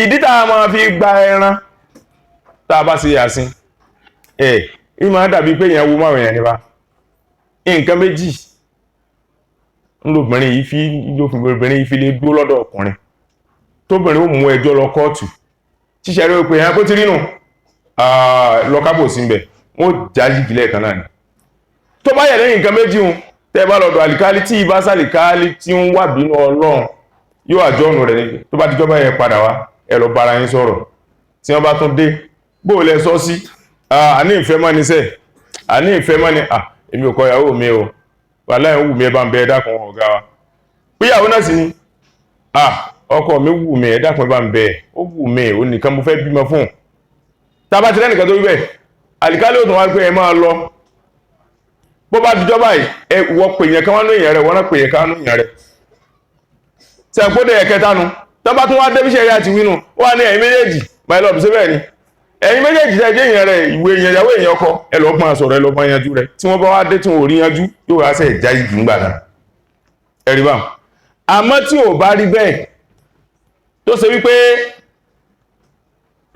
ìdí tá a máa fi gba ẹran tá a bá ṣe yàsín ìmọ̀ dàbí pé èèyàn wo máa rìnrìn nípa nǹkan méjì ńlọbìnrin yìí fi lè dúró lọ́dọ̀ ọkùnrin tóbìnrin ó mú ẹjọ́ lọ kóòtù ṣíṣẹ́ rí pé ẹ̀yàn kó ti rínú lọ́kábò sí ibẹ̀ wọ́n jájì gílẹ̀ kan náà ni tó bá yẹ̀ lẹ́yìn nǹkan méjì hun tẹ́ bá lọ́dọ̀ àlìkálí tí ìbá sàlìkálí tí ń wà bínú Ọlọ́run yóò àjọ́nù rẹ̀ ní tó bá dijọba yẹn padà wá ẹ lọ bára yín sọ̀rọ̀ tí wọ́n bá tún dé bó lẹ sọ sí àní ìfẹ́ mọ́ níṣẹ́ àní ìfẹ́ mọ́ ni èmi ò kọ ìyàwó mi o wàláhì wù mí ẹ bá ń bẹ ẹ dákun ọ̀gá wa píyàwó náà sì ni ọkọ mi wù mí ẹ dákun ẹ bá ń bẹ ó wù mí ó nìkan mo fẹ́ bímọ fún tábà tí lẹ́nìkan tó wí bẹ́ẹ̀ àlìkálí ò tún wá pé ẹ máa lọ bó bá dijọ́ báyìí ẹ wọ pèyàn kan wá lóyìn rẹ wọ́n náà pèyàn kan lóyìn rẹ sẹ́gbọ́dẹ̀ ẹ̀kẹta nu tábà tún wá débíṣẹ́ yá ti wínú wà ní ẹ̀yin méjèèjì my love ṣe bẹ́ẹ̀ ni ẹ̀yin méjèèjì tẹ́ jẹ́ èèyàn rẹ̀ ìwé èèyàn ìyàwó èèyàn ọkọ ẹ lọ́ọ́ pọ́n sọ̀rọ̀ ẹ lọ́ọ́ pọ́n yanjú rẹ̀ tí wọ́n bá wá dé tí wọ́n ò rí yanjú yóò wá sẹ́ ìjà igi ńgbà náà ẹ̀rí bá àmọ́ tí ò bá rí bẹ́ẹ̀ tó ṣe wípé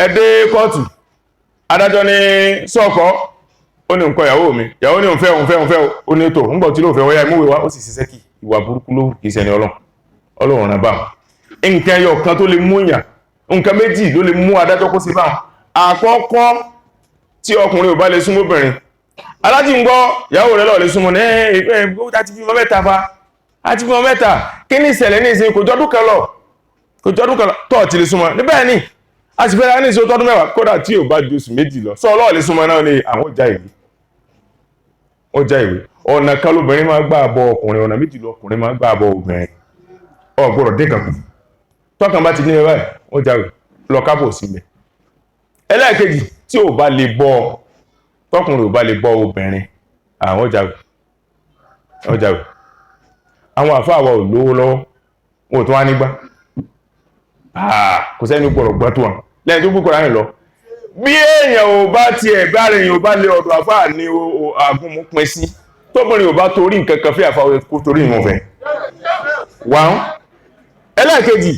ẹ dé kóòtù adájọ́ ní sọ́ọ̀kọ́ ó ní nǹkan ìyàwó mi ìyàwó ní òun fẹ́ ó ní tò ń gbọ́ tí ló fẹ́ wọ́yá ìmúwé wá ó sì ṣiṣẹ́ kí ìwà burúkú ló kì í ṣẹni Ọlọ́run náà bá nǹkan ẹyọ kan tó lè mú yàn nǹkan méjì ló lè mú adájọ́ kó sí báwọn àkọ́kọ́ tí ọkùnrin ò bá lè súnmọ́ obìnrin aláti ń gbọ́ ìyàwó rẹ̀ lọ́ọ̀ lè súnmọ́ ní ẹgbẹ́ àti bímọ mẹ́ta fa àti bímọ mẹ́ta kí ní ìṣẹ̀lẹ̀ ní ìsìn kò jọdún kan lọ tọ́ọ̀ ti lè súnmọ́ níbẹ̀ ni a sì fẹ́ra ní ìṣó tọ́dún mẹ́wàá kódà tí ò bá ju oṣù méjì lọ sọ ọlọ́ọ̀ lè súnmọ́ náà ní àwọn ọjà ìwé ọ̀nà kan lóbìnrin máa gbà bọ ọkùnrin ọ̀nà méjì lọkùnrin máa gbà bọ obìnrin ọ̀gbọ̀rọ̀ dé kankan tọ́kàn bá ti ní ẹwà ó jáwé lọ kábò sílẹ̀ ẹlẹ́ẹ̀kejì tí ò bá lè bọ́ tọkùnrin ò bá lè bọ́ obìnrin àwọn jáwé àwọn àfáà wa ò lówó lọ́wọ́ wọn ò tún wá nígbà kò sẹ́ni gbọ́dọ̀ gbọ́ tó wọn lẹ́yìn tó gbúkọ̀ láàrin lọ bí èèyàn ò bá tiẹ̀ bá rẹ̀ èèyàn ò bá lè ọ̀dọ̀ àfáà ní àgúnmu pin sí tóbìnrin ò bá torí nǹkan kan fẹ́ àfáà kó torí ìwọ̀n fẹ́ wàá ẹlẹ́ẹ̀kejì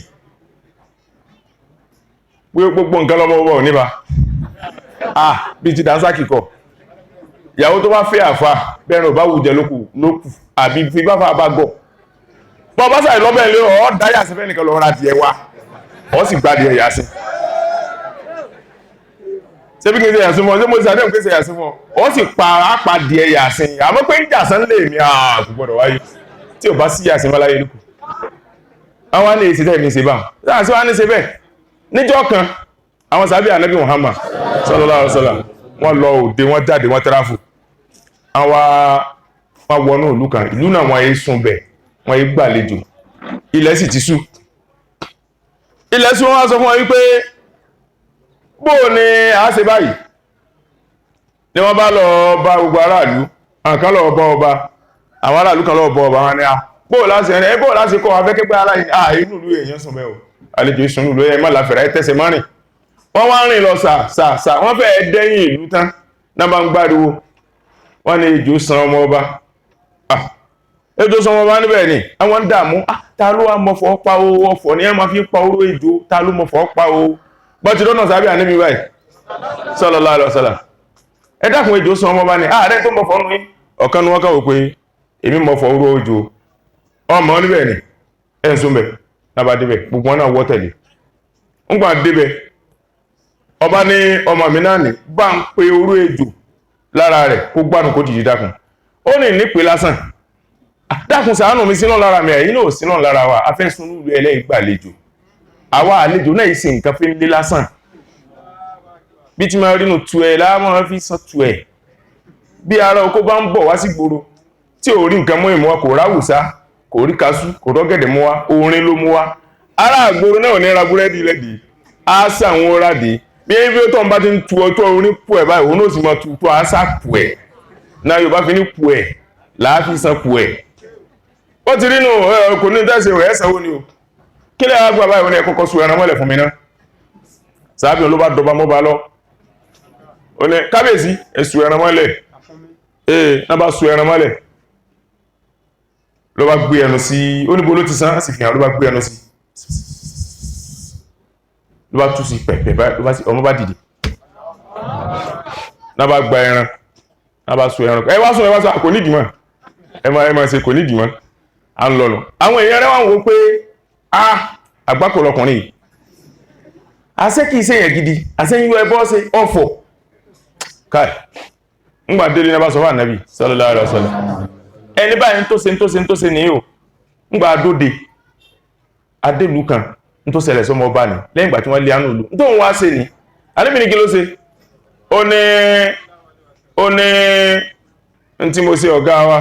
gbogbo nǹkan lọ́mọ ọwọ́ nípa bí ti dáńsákì kọ ìyàwó tó bá fẹ́ àfà bẹ́ẹ̀rẹ̀ ò bá wùjẹ lókù àbí fi bá fà bá gọ̀ bọ́ bá sàì lọ́bẹ̀ lé ọ́ dáyà sí fẹ́nìkan lọ ra díẹ̀ wá ọ́ sì gbá díẹ̀ yà sí ṣé bí kí n ṣe yà sí mọ́ ṣé mo ṣe àdéhùn pé ṣe yà sí mọ́ ọ́ sì pa díẹ̀ yà sí àmọ́ pé ń jà sán lè mi kò gbọ́dọ̀ wáyé tí ò bá sí yà sí mọ́ láyé lókù àwọn ní ìsìtẹ́ ìní ṣe bá sáà sí wá ní ṣe bẹ́ẹ̀ níjọ́ kan àwọn sàbí ànábì Muhammad sallallahu alaihi wasallam wọ́n lọ òde wọ́n jáde wọ́n tẹ́ráfù wọ́n wọnú ìlú kan ìlú náà wọ́n yé sùn bẹ̀ wọ́n yé gbàlejò ilẹ̀ sì ti ṣú ilẹ̀ sí wọ́n sọ fún wọn wípé bóò ni a ṣe báyìí ni wọ́n bá lọ bá gbogbo aráàlú àwọn kan lọ bọ́ ọba àwọn aráàlú kan lọ bọ́ ọba wọn ni bóò láti kọ́ afẹ́kẹ́gbẹ́ aláìní inú ìlú èèyàn sùn bẹ́ẹ̀ o àlejò ìsùn ìlú ẹ̀ má láfẹ̀rẹ̀ tẹ́sẹ̀ márìn wọ́n wá rìn lọ sà wọ́n fẹ́ dẹ́yìn ìlú tán náà bá ń gbáriwo wọ́n ní ejò san ọmọ ọba ejò san ọmọ ọba níbẹ̀ ni àwọn ń dààmú ta ló wá mọ̀fọ́ pa owó ọ̀fọ̀ ní ẹ̀ máa fi pa oró ejò ta ló mọ̀fọ́ pa owó bọ́tí lọ́nà sábẹ́ àníbi báyìí sallallahu alaihi wasallam ẹ dákun ejò san ọmọ ọba ni ààrẹ tó mọ̀fọ́ nù yín ọ̀kan ni wọ́n kàwé pé èmi mọ̀fọ́ oró ejò ọmọ níbẹ̀ ni ẹ̀ ń sún bẹ̀ náà débẹ̀ gbogbo wọn náà wọ́ tẹ̀lé ń gbà débẹ̀ ọba ní ọmọ mi náà ní bá ń pe oró ejò lára rẹ̀ kó gbádùn kó dìde dákun ó ní nípe lásán dákun ṣàánú mi sínú lára mi ẹ̀yìn náà sínú lára wa afẹ́sùn nílùú ẹlẹ́gbàlejò àwa àlejò náà sì nǹkan fi ń lé lásán bí tí máa rínú tu ẹ̀ láwọn fi sọ tu ẹ̀ bí ara oko bá ń bọ̀ wá sí gbòòrò tí ò rí nǹkan mọ́ ìmọ̀ kò ráwùsá kò rí kasú kò rọ́gẹ̀dẹ̀ mú wá orin ló mú wá ará àgbòrò náà ní ra búrẹ́dì lẹ́dìí á sàwọn ọ̀rádìí bí i bí ó tọ́ ń bá ti ń tu ọjọ́ orí pù ẹ̀ báyìí òun ó sì mọ́ tu àṣà pù ẹ̀ náà Yorùbá fi ní pù ẹ̀ láàfin san pù ẹ̀ ó ti rínú kò ní tẹ́sẹ̀ rẹ̀ ẹ̀sẹ̀ wo ni o kí lẹ́ àgbà báyìí wọn ni ẹ̀kọ́kọ́ su ẹran mọ́lẹ̀ fún mi náà sàábì ló bá dọba mọ́ bá lọ ó ní kábíyèsí ẹ̀sù ẹran mọ́lẹ̀ náà bá su ẹran mọ́lẹ̀ ló bá gbé ẹnu sí ó níbo ló ti san á sì fi hàn ló bá gbé ẹnu sí ló bá tú sí pẹ̀pẹ̀ ọmọ bá dìde náà bá gba ẹran náà bá so ẹran ẹ wá sọ kò nídìí mọ́ ẹ máa ṣe kò nídìí mọ́ à ń lọ́nà àwọn èèyàn rẹ̀ wọ́n wò pé àgbákò lọkùnrin yìí àṣẹ kìí ṣe yẹn gidi àṣẹ yíwọ ẹbọ ṣe ọ̀fọ̀ káì ńgbà délé náà bá sọ fún ànábì sallallahu alaihi wasallam ẹni báyìí tó ṣe ní o ńgbà dóde adélu kan tó ṣẹlẹ̀ sọmọ ọba ni lẹ́yìn ìgbà tí wọ́n lé àánú ìlú tó ń wá ṣe ni ànábì ní kí ló ṣe ó ní tí mo ṣe ọ̀gá wa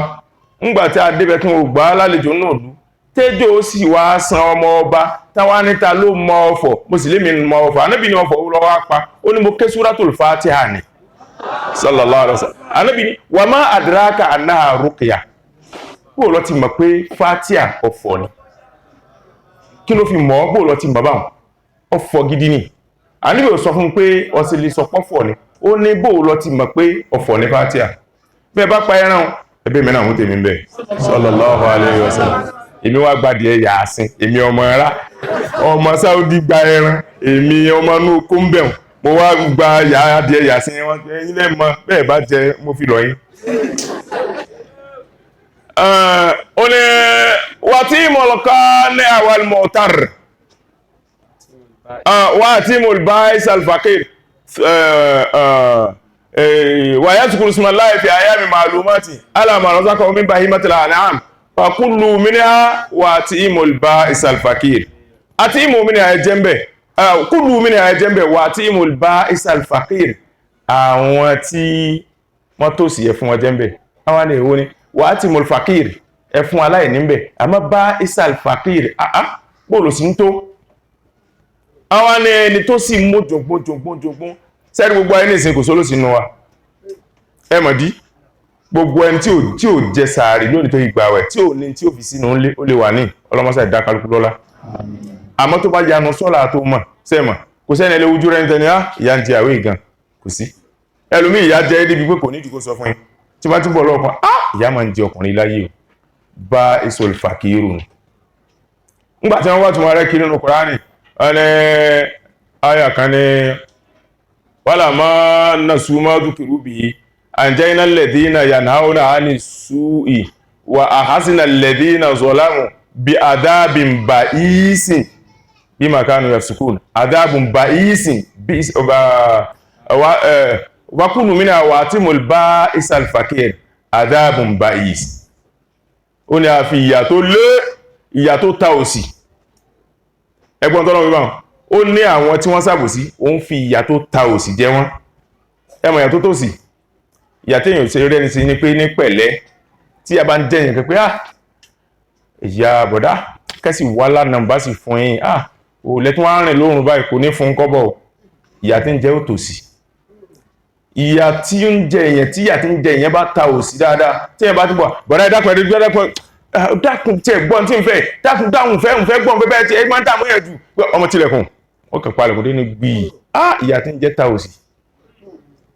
ńgbà tí adébẹ̀ kí wọ́n gbà á lálejò náà lú tẹ́jọ́ ó sì wá san ọmọ ọba táwa níta ló mọ ọ̀fọ̀ mo sì lémi mọ ọ̀fọ̀ ànábì ní ọ̀fọ̀ lọ́wọ́ apá ó ní mo ké Suratul Fatiha ni sallallahu alaihi wasallam ànábì ní wa ma adraka annaha ruqya bó lọ ti mọ̀ pé Fatiha ọ̀fọ̀ ni kí ló fi mọ̀ bó lọ ti mọ̀ báwọn ọ̀fọ̀ gidi ni ànábì ò sọ fún pé ọsẹ lè sọ pọ́fọ̀ ni ó ní bó lọ ti mọ̀ pé ọ̀fọ̀ ni Fatiha bẹ́ẹ̀ bá pa ẹran ẹbí mi náà mú tèmi bẹ́ẹ̀ sallallahu alaihi wasallam èmi wá gbàdì ẹ̀yà àsìn èmi ọmọ ẹ̀rá ọmọ Sáúdí gba ẹran èmi ọmọ inú oko ń bẹ̀rùn mo wá gba adì ẹ̀yà àsìn wọn ẹ̀yin lẹ́mọ bẹ́ẹ̀ bá jẹ mo fi lọ yín. ó ní wà tí mo lọ ká ní àwọn mọ̀tàr wà tí mo bá ìsàlfàkìr wà yá tukuru sùnmọ́ láì fi àyà mi màlúmátì alàmà rọ́sákọ̀ omi bá himatila àníhàm fakulu minha wa atimul ba'is al-fakir atimu minha ejembe kullu minha ejembe wa atimul ba'is al-fakir àwọn tí wọ́n tó sì ẹ fún wọn jembe àwọn ni èwo ni wa atimul fakir ẹ fún aláìní ńbẹ̀ àmọ́ ba'is al-fakir bó ló sì ń tó àwọn ni ẹni tó sì mo jogbo ṣé gbogbo ayé nìsín kò solo sínú wa ẹ mọ̀ di gbogbo ẹni tí ò jẹ sàárì lónìí tó ìgbàwẹ̀ tí ò ní tí ò fi sínú ó lè wà ní ọlọ́mọsá ìdákàlùkù lọ́lá àmọ́ tó bá yanu sọ́lá tó mọ̀ sẹ́mọ̀ kò sẹ́ni ẹlẹ́ ojú rẹ̀ ń tẹni ìyá ń jẹ àwẹ̀ ìgàn kò sí ẹlòmí ìyá jẹ́ débi pé kò ní ìdíkò sọ fún yín tí wọ́n ti bọ̀ lọ́ọ̀kan ìyá máa ń jẹ ọkùnrin láyé o bá èso ìfàkìrù nù ńgbà tí wọ́n wá tún wọn rẹ́ kiri nínú Kùránì ẹni àyà kan ní wàlà máa ń nà súnmọ́ dúkìrú bìí أنجينا الذين ينهون عن السوء وأحسن الذين ظلموا بعذاب بئيس بما كانوا يفسقون عذاب بئيس وكلوا منها وأتموا البائس الفقير عذاب بئيس ó ní a fi ìyà tó lé ìyà tó ta òsì ẹgbọ́n tọ́lọ́ wíwá ó ní àwọn tí wọ́n ṣàbòsí ó ń fi ìyà tó ta òsì jẹ wọ́n ẹmọ̀ ìyà tó tòsì ìyàtí èyàn ṣe rẹ́ni sí ní pé ní pẹ̀lẹ́ tí a bá ń jẹ́yìn kẹ́ pé ìyá bọ̀dá kẹ́sì wà lánàá bá sì fún yín ò lẹ́tún wá rìn lóòrùn báyìí kò ní fún kọ́bọ̀ ìyà tí ń jẹ́ òtòsí ìyà tí ń jẹ èyàn tí ìyà tí ń jẹ èyàn bá ta òsì dáadáa tí èyàn bá ti bọ̀ bọ̀dá dákun tí ẹ̀ gbọ́n tí ń fẹ́ dákun dáhùn fẹ́ gbọ́n bẹ́ẹ̀ tí ẹ máa ń dààmú yẹn jù ọmọ tilẹ̀kùn ó kàn palẹ̀kùn dé ní gbìyì ìyà tí ń jẹ́ ta òsì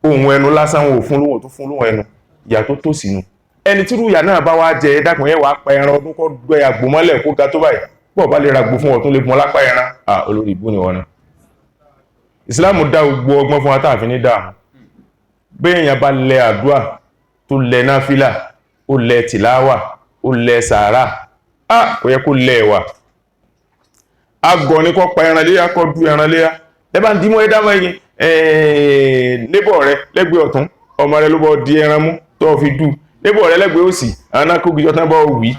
ohun ẹnu lásán wò fún lóhun tó fún lóhun ẹnu ìyà tó tó sínú ẹni tí rúyà náà bá wá jẹ dákùn yẹn wà pa ẹran ọdún kọ́ gbé àgbò mọ́lẹ̀ kó ga tó báyìí pọ̀ bá lè ra gbò fún ọ̀tún lè fún ọlápá ẹran olórí ìbú ni wọn náà ìsìláàmù dá gbogbo ọgbọ́n fún atáàfin ní dáàmú béèyàn bá lẹ àdúà tó lẹ náfílà ó lẹ tìláwà ó lẹ sàárà kò yẹ kó lẹ ẹwà agọ ní kọ́ pa ẹran léyà kọ́ du ẹran léyà ẹ bá ń dímọ́ ẹ dámọ́ ẹyin nébọ̀ rẹ lẹ́gbẹ̀ẹ́ ọ̀tún ọmọ rẹ ló bọ́ di ẹran mú tó fi dù nébọ̀ rẹ lẹ́gbẹ̀ẹ́ òsì anákógijọ́ tán bọ́ wí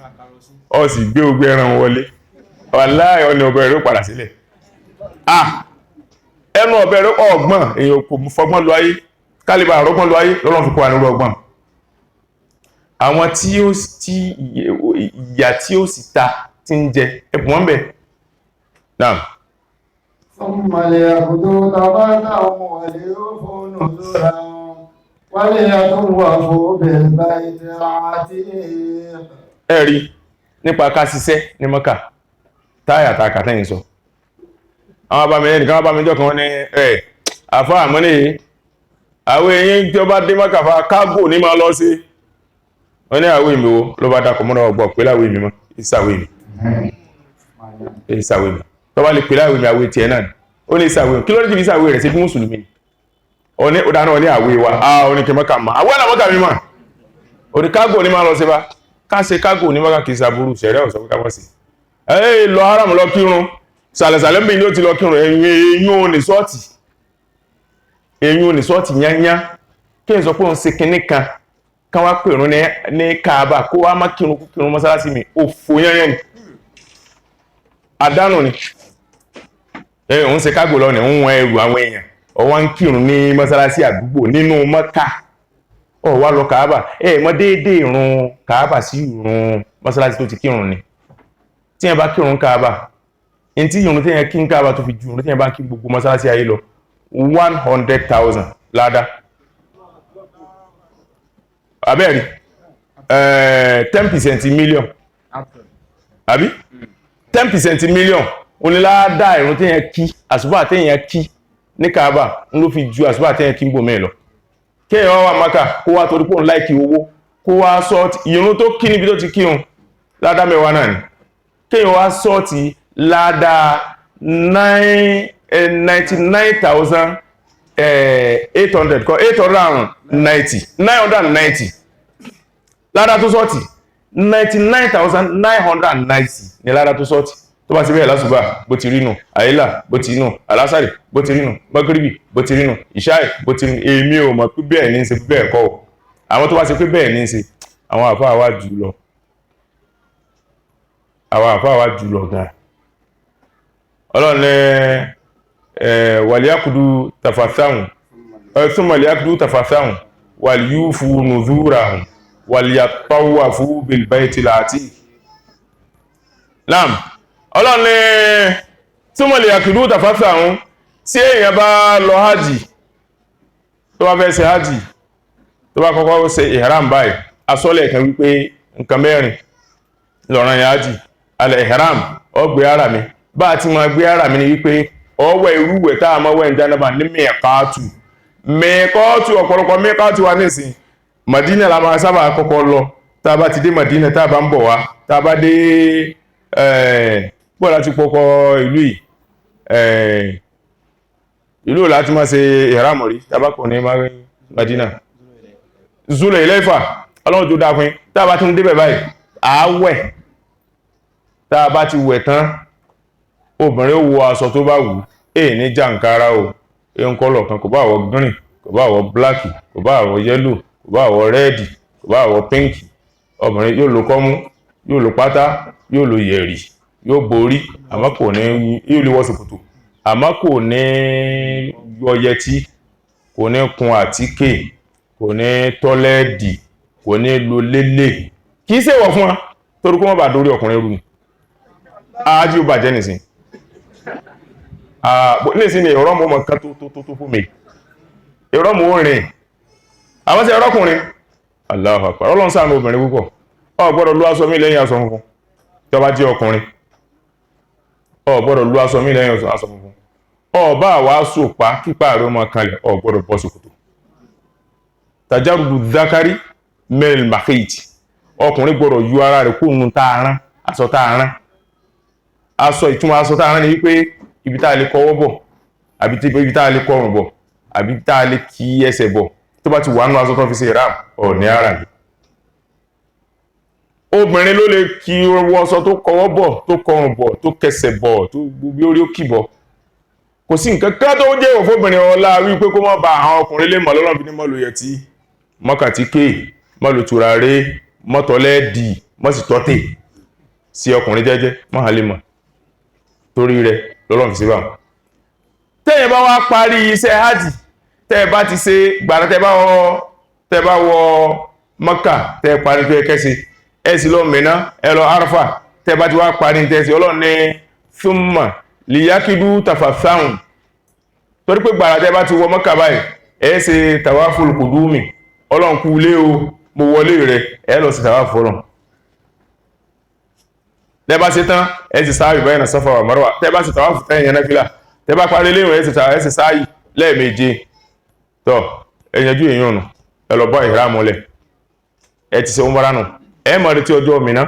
ọ sì gbé ogbé ẹran wọlé wàláhì ọ̀nà ọ̀bẹ̀ rẹ̀ ó padà sílẹ̀ ẹnu ọ̀bẹ̀ rẹ̀ ọgbọ̀n èèyàn kò fọgbọ́n lọ ayé kálíbà àrọ́gbọ́n lọ ayé lọ́lọ́run fi kó ànúrọ̀ ọgbọ̀n àwọn tí ìyà tí ó sì ta ti ń jẹ ẹ̀bùn wọn bẹ̀ náà ثم ليأخذوا تبتهم وليوفوا نذورهم وليطوفوا بالبيت العتيق. ẹ̀rí nípa ká ṣiṣẹ́ ní Mọ́kà táyà ta kàtẹ́yìn sọ àwọn abàmì ẹnìkan abàmì ìjọ kan ní àfá àmọ́ní àwọn èyí tí ó bá dé Mọ́kà fa kágò ní máa lọ sí wọ́n ní àwọ̀ ìmìwó ló bá dákọ̀ mọ́nà ọgbọ̀ pé láwọ̀ ìmìmọ́ ìsàwọ̀ ìmì tó bá lè pè láwọ̀ ìmì àwọ̀ ìtì ẹ̀ náà ó ní ìsàwé kí ló dé tí ìsàwé rẹ̀ ṣe bí mùsùlùmí ó ní ọ̀dá náà ní àwé wa ó ní kẹmọ́kà máa àwọn àlàmọ́kà mímọ̀ ó ní kágò ní máa lọ sí bá ká ṣe kágò ní mọ́kà kìí sàbúrú ṣẹ̀rẹ́ ọ̀sọ̀ pé kámọ́ sí lọ haram lọ kírun sàlẹ̀sàlẹ̀ ń bí ní ó ti lọ kírun eyín ò ní sọ́ọ̀tì yányá kí n sọ pé òun ṣe kinní kan ká wá pèrún ní Káàbà kó wá má kírun kú kírun mọ́sálásí mi òfò yányá ni àdánù ni òun ṣe kágò lọ ní ń wọn ẹrù àwọn èèyàn ọwọ́ ń kírun ní mọ́sálásí àdúgbò nínú Mọ́kà wá lọ Káàbà mọ́ déédéé ìrun Káàbà sí ìrun mọ́sálásí tó ti kírun ni tí yẹn bá kírun Káàbà in tí ìrun tí yẹn kí ń Káàbà tó fi ju ìrun tí yẹn bá kí gbogbo mọ́sálásí ayé lọ 100,000 ládá abẹ́rí 10% million àbí 10% million oníládá ìrun tí yẹn kí àsùbá tí yẹn kí ní Káàbà ń ló fi ju àsùbá tí yẹn kí ń bò mẹ́ lọ kí èèyàn wà Mákà kó wá torí pò ń láìkì owó kó wá sọ́ọ̀tì ìrun tó kí níbi tó ti kírun ládá mẹ́wàá náà ni kí èèyàn wá sọ́ọ̀tì ládá 99,800 990 ládá tó sọ́ọ̀tì 99,990 ní ládá tó sọ́ọ̀tì tó bá ti bẹ́ẹ̀ lásùbà bó ti rínú àìlà bó ti rínú alásàrì bó ti rínú mọ́gíríbì bó ti rínú ìṣáì bó ti rínú èmi ò mọ̀ pé bẹ́ẹ̀ ní í ṣe bẹ́ẹ̀ kọ́ àwọn tó bá ṣe pé bẹ́ẹ̀ ní í ṣe àwọn àfáà wá jù lọ gan ọlọ́run wàlíyàkùdù tàfàtàhùn wàlíyúfù nùzúràhùn wàlíyàtọ́wàfù bilbaitil atiq Naam ọlọ́run túnmọ̀ lè yàkùdù tàfàtàhùn tí èèyàn bá lọ hajji tó bá fẹ́ ṣe hajji tó bá kọ́kọ́ ṣe ihram báyìí asọ́lẹ̀ kan wípé nǹkan mẹ́rin lọ́rọ̀ yà hajji al-ihram ọgbẹ̀ ara mi bá ti máa gbé ara mi ni wípé ọwọ́ irúwẹ̀ táà mọ́ wẹ́ ìjánàbà ní mẹ́ẹ̀kọ́tù ọ̀pọ̀lọpọ̀ mẹ́ẹ̀kọ́tù wa nísìn Madina la máa sábà kọ́kọ́ lọ tá bá ti dé Madina tá bá ń bọ̀ wá tá bá dé bọ́ láti pọ́kọ́ ìlú yìí ìlú láti máa ṣe ìrámọ̀rí tá bá kọ̀ ní Madina Zul Hulaifa ọlọ́run tó dápin tá bá ti ń débẹ̀ báyìí àwẹ̀ tá bá ti wẹ̀ tán obìnrin ó wọ aṣọ tó bá wù ní jàǹkárá ń kọ́lọ̀ kan kò bá wọ green kò bá wọ black kò bá wọ yellow kò bá wọ red kò bá wọ pink obìnrin yóò lo kọ́mú yóò lo pátá yóò lo yẹ̀rì yóò borí àmọ́ kò ní yóò lè wọ ṣòkòtò àmọ́ kò ní yọ yẹtí kò ní kun àtíkè kò ní tọ́lẹ́ẹ̀dì kò ní lo lélẹ̀ kìí ṣèwọ̀ fún wa torí kó má bàa dórí ọkùnrin rú ni ájí ó bàjẹ́ nìsín nísìn ni ìrọ́mù ọmọ kan tó fún mi ìrọ́mù ó rìn àwọn sí ẹrọ́kùnrin Allahu Akbar Ọlọ́run ṣàánú obìnrin púpọ̀ ọ gbọ́dọ̀ lú aṣọ mi lẹ́yìn aṣọ funfun tó bá jẹ́ ọkùnrin ọ gbọ́dọ̀ lú aṣọ mi lẹ́yìn aṣọ funfun ọ bá wá sòpá kípa rẹ̀ ọmọ kanlẹ̀ ọ gbọ́dọ̀ bọ́ ṣòkòtò tajarudu dhakari mel mahid ọkùnrin gbọ́dọ̀ yọ ara rẹ̀ kó nù tààrán aṣọ tààrán aṣọ ìtumọ̀ aṣọ tààrán ni wípé ibi tá a lè kọwọ́ bọ̀ àbí ibi tá a lè kọrùn bọ̀ àbí tá a lè kí ẹsẹ̀ bọ̀ tó bá ti wà nínú aṣọ tó fi ṣe ìram ní ara yìí obìnrin ló lè kí wọṣọ tó kọwọ́ bọ̀ tó kọrùn bọ̀ tó kẹsẹ̀ bọ̀ tó gbogbo orí ó kì bọ̀ kò sí nǹkan kan tó jẹ́ òfóbìnrin ọlá wípé kó má ba àwọn ọkùnrin lè mọ̀ lọ́nà bí ní mọ́ lo yẹtí mọ́kàtíkè mọ́ lo tùràrí mọ́tọ́lẹ́ẹ̀dì mọ́ sì tọ́tẹ̀ sí ọkùnrin jẹ́jẹ́ mọ́ hà lè mọ̀ torí rẹ̀ lọ́lọ́run fi sí bá tẹ́yẹ̀ bá wá parí iṣẹ́ hajj tẹ́yẹ̀ bá ti ṣe gbàrà tẹ́ bá wọ Mọ́kà tẹ́ parí tó ẹkẹ́ sí ẹ sì lọ Mínà ẹ lọ Arfa tẹ́ bá ti wá parí tẹ́ sí Ọlọ́run ní thumma liyakidu tafathahun torí pé gbàrà tẹ́ bá ti wọ Mọ́kà báyìí ẹ ṣe tawaful kudumi Ọlọ́run kú lé o mo wọlé rẹ̀ ẹ lọ sí tawaful Ọlọ́run tẹ́ bá ṣe tán ẹ sì sáàyì bayna Safa wa Marwa tẹ́ bá ṣe tàwáfù tẹ́yìn yẹn náfílà tẹ́ bá parí léwọ̀n ẹ sì sáàyì lẹ́ẹ̀méje tọ́ ẹ̀yẹjú èèyàn nù ẹ lọ bọ́ ìhìrámù lẹ̀ ẹ ti ṣe umrah nù ẹ mọ̀ retí ọjọ́ Mínà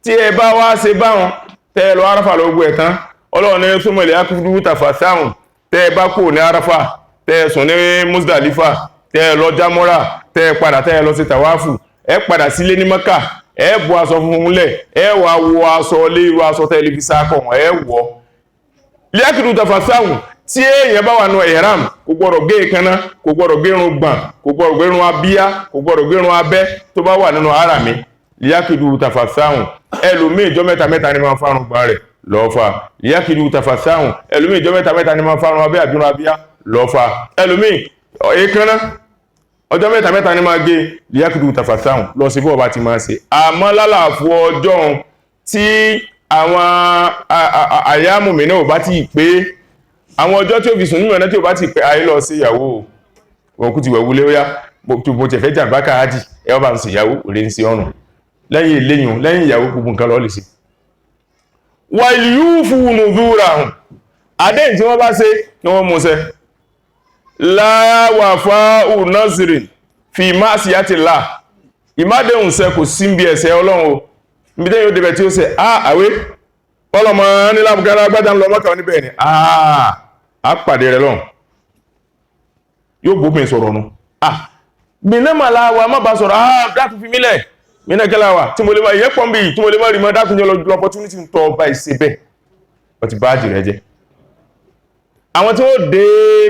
tí ẹ bá wá ṣe báwọn tẹ́ ẹ lọ Àràfà lọ gbọ́ ẹ̀ tán Ọlọ́run ní súnmọ́ ilẹ̀ akúrú tàfàsáhùn tẹ́ bá kò ní Arafa tẹ́ sùn ní Muzdalifa tẹ́ lọ Jamura tẹ́ padà tẹ́ lọ sí tàwáfù ẹ padà sílé ní Mẹ́kà ẹ bọ́ aṣọ funfun lẹ̀ ẹ wá wọ aṣọ lé irú aṣọ tẹlifíṣà kọ̀ ẹ wọ̀ ilẹ̀ akúrú tàfàsáhùn tí èèyàn bá wà nù ihram kò gbọ́dọ̀ gé èékánná kò gbọ́dọ̀ gé irun gbọ̀n kò gbọ́dọ̀ gé irun abíyá kò gbọ́dọ̀ gé irun abẹ́ tó bá wà nínú harami liyakidu tafasáhùn ẹlòmíì ìjọ mẹ́ta ni máa fárun gbọ̀n rẹ̀ lọ́fà liyakidu tafasáhùn ẹlòmíì ìjọ mẹ́ta ni máa fárun abẹ́ àbí irun abíyá lọ́fà ẹlòmíì èékánná ọjọ́ mẹ́ta ni máa gé liyakidu tafasáhùn lọ sí bọ́ọ̀ bá ti máa ṣe àmọ́ lálàfo ọjọ́ tí àwọn àyàmù mi náà bá ti pé àwọn ọjọ́ tí ó fi sùn nínú ẹ̀nà tí ó bá ti pẹ́ ayé lọ sí ìyàwó wọn kú ti wẹ̀wú léóyá mo tẹ̀fẹ́ jàmbá káàdì ẹwà bá ń ṣe ìyàwó òrè ń ṣe ọ̀rùn lẹ́yìn eléyìn lẹ́yìn ìyàwó gbogbo nǹkan lọ lè ṣe wà ìlú fún nùdúrà hùn àdéhùn tí wọ́n bá ṣe kí wọ́n mú ṣẹ láwà fáwọn nọ́sìrì fi má sí àti là ìmádéhùn ṣẹ kò sí bí ẹ̀ṣẹ̀ Ọlọ́run o níbi tẹ́yìn ó débẹ̀ tí ó ṣe àwé ọlọ́mọ nílábùgára gbádá ń lọ mọ́kà níbẹ̀ ni a pàdé rẹ̀ lọ́n yóò bóbin sọ̀rọ̀ nù gbìnẹ́màlá wa má bá sọ̀rọ̀ dákùn fi mílẹ̀ mínẹ́gẹ́láwà tí mo lè máa ìyẹ́ pọ̀mbì tí mo lè máa rí mọ́ dákùn jẹ́ l'opportunity ń tọ́ ọba ìṣe bẹ́ẹ̀ ọ ti báàjì rẹ̀ jẹ́ àwọn tí ó dé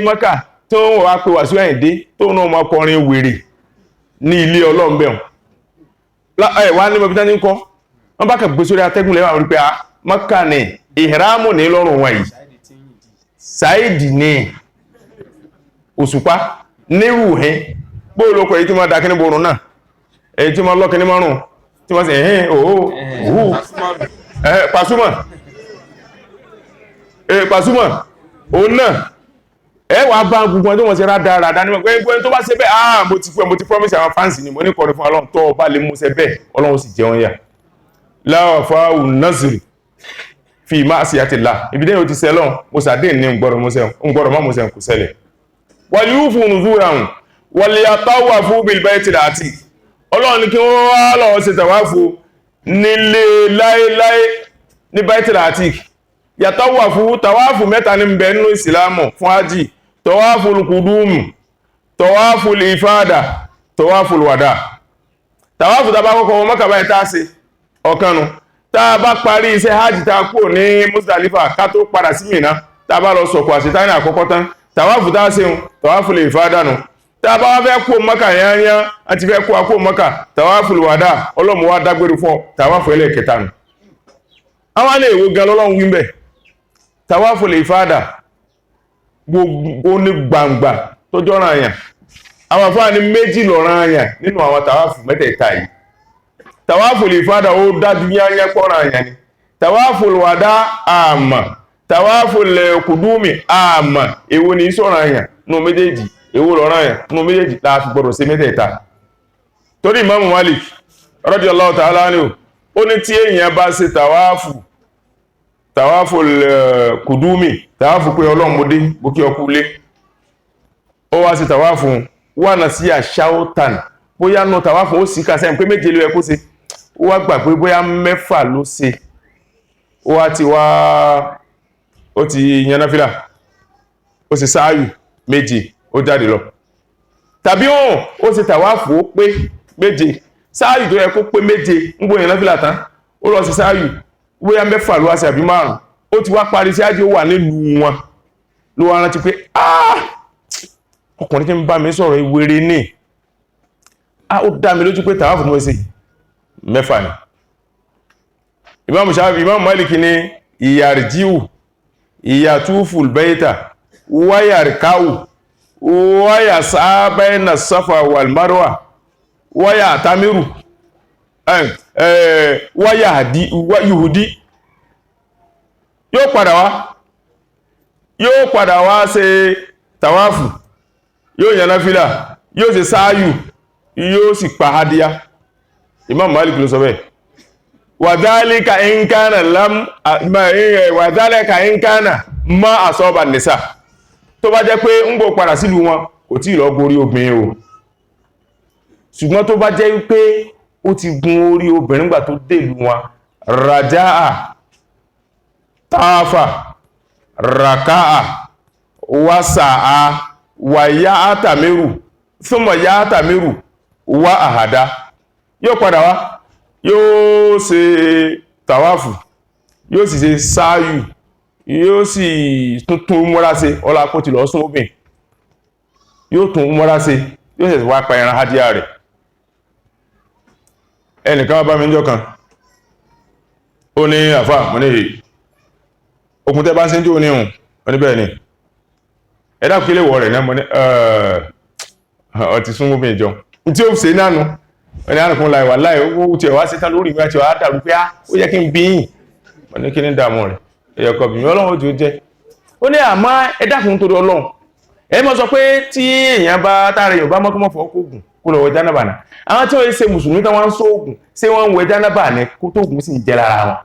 mọ́kà tí wọ́n wá pé Wàsíù Àyìndé tó náà máa kọrin wèrè ní ilé ọlọ́m̀bẹ̀hùn wá ní mọ̀bítá ní kọ́ wọ́n bá kà gbé sórí atẹ́gùn lẹ́wà rí pé mọ́kà ní ìhìrámù ní lọ́rùn wọn yìí sáìdì ní òṣùpá nírù hìn bóòlù ọkọ̀ èyí tí wọ́n dákí ní borun náà èyí tí wọ́n lọ́kí ní márùn tí wọ́n sì ẹ̀hìn Pasuma òun náà ẹwà bá gbogbo ẹni tó wọ́n ṣe rádáradá ní gbogbo ẹni tó bá ṣe bẹ́ẹ̀ mo ti promise àwọn fáǹsì ni mo ní kọrin fún Ọlọ́run tó bá lè mú ṣe bẹ́ẹ̀ Ọlọ́run sì jẹun yà láwàfà nọ́sìrì fi máa sí àti là ibi dẹ́yìn ó ti sẹ́lọ́n mo sàdé ní ngbọ́rọ̀ mọ́ mọ́sẹ̀ kò sẹ́lẹ̀ wàlí ó fún ònùzúra hùn wàlí àtàwà fún bilbaitì àti Ọlọ́run ní kí wọ́n wá lọ sí tàwáfù nílé láéláé ní baitì àti yàtàwà fún tàwáfù mẹ́ta ní bẹ̀ nínú ìsìlámù fún ájì tàwáfù lùkùdùmù tàwáfù ìfádà tàwáfù wàdà tàwáfù tàbá kọ́kọ́ wọn mọ́kà báyìí tá a ṣe ọ̀kanu tá bá parí iṣẹ́ hajj tá kúrò ní Muzdalifa ká tó padà sí Mínà tá bá lọ sọ̀kọ̀ àṣetáni àkọ́kọ́ tán tàwáfù tá ṣeun tàwáfù lè fádànù tá bá wá fẹ́ kó Mọ́kà yányán àti fẹ́ kó akó Mọ́kà tàwáfù wàdà Ọlọ́run wá dágbére fún tàwáfù ẹlẹ́ẹ̀kẹta nù àwọn alẹ́ ìwò gan lọ́lọ́run wí bẹ̀ tàwáfù lè fádà gbogbo ní gbangba tó jọ́ràn àyàn àwọn afọ́ ní méjì lọ́ràn àyàn nínú àwọn tàwáfù mẹ́tẹ̀ẹ̀ta yìí tàwáfù lè fádà ó dájú yányá pọ́ràn àyàn ni tàwáfù wàdá àmà tàwáfù lè kùdúmì àmà èwo ní sọ́ràn àyàn nínú méjèèjì èwo lọ́ràn àyàn nínú méjèèjì láti gbọ́dọ̀ sí mẹ́tẹ̀ẹ̀ta torí Imamu Malik radiyallahu ta'ala anhu ó ní tí èèyàn bá ṣe tàwáfù kùdúmì tàwáfù pé ọlọ́mọdé bókí ọkúlé ó wá sí tàwáfù wà náà sí àṣáótàn bóyá náà tàwáfù ó sì kàṣẹ́ pé méje ló yẹ kó ṣe ó wá gbà pé bóyá mẹ́fà ló ṣe ó ti yan náfílà ó sì sáàyù méje ó jáde lọ tàbí ó sì tàwáfù ó pé méje sáàyù tó yẹ kó pé méje ń gbóyàn náfílà tán ó lọ sí sáàyù bóyá mẹ́fà ló wá sí àbí márùn ó ti wá parí sí ájí ó wà nílùú wọn ló wá rántí pé ọkùnrin tí ń bá mi sọ̀rọ̀ ìwèrè ní ó dá mi lójú pé tàwáfù mọ́ sí mẹ́fà ni Imam Malik ní ìyàrjíù ìyàtúfù bẹ́ẹ̀ta wáyàrkáwù wáyà sábẹ́nà Safa wal Marwa wáyà tamiru wáyà yùhùdí yóò padà wá ṣe tàwáfù yóò yàn náfílà yóò ṣe sáàyù yóò sì pa hádíyá Imam Malik ló sọ bẹ́ẹ̀ wàdálíkà ìǹkánà má àsọ́bà nìsà tó bá jẹ́ pé ń gbò padà sílùú wọn kò tí lọ gorí obìnrin o ṣùgbọ́n tó bá jẹ́ pé ó ti gun orí obìnrin gbà tó dèlú wọn rajáà tààfà raka'a wa sa'a wa ya'tamiru thumma ya'tamiru wa ahada yóò padà wá yóò ṣe tàwáfù yóò sì ṣe sáàyù yóò sì tún múra ṣe ọlá kó ti lọ sún obìn yóò tún múra ṣe yóò sì wá pa ẹran hádíà rẹ̀ ẹnìkan wá bá mi níjọ́ kan ó ní àfà mọ́ ní okùn tẹ́ bá ń ṣe jí oníhùn oníbẹ̀ ni ẹ̀dá kí lè wọ̀ rẹ̀ náà mọ́ ní ọtí sún obìn ìjọ tí ó ṣe nánú ẹni àrùnkún láì wà láì owó tí ẹ̀wá sí tán lórí ìwé àti ọ̀há dàrú pé ó yẹ kí n bí yìn wọ́n ní kí ní dààmú rẹ̀ ẹ̀yọ̀kọ̀ bìí ọlọ́run ojú jẹ́ ó ní àmọ́ ẹ dákun torí ọlọ́run ẹ mọ́ sọ pé tí èèyàn bá tààrẹ yóò bá mọ́kúnmọ́ fọ́ kóògùn kó lọ wẹ jánábà náà àwọn tí wọ́n ṣe mùsùlùmí tán wọ́n ń sóògùn ṣé wọ́n ń wẹ jánábà ní kó tóògùn sì ń jẹ lára wọn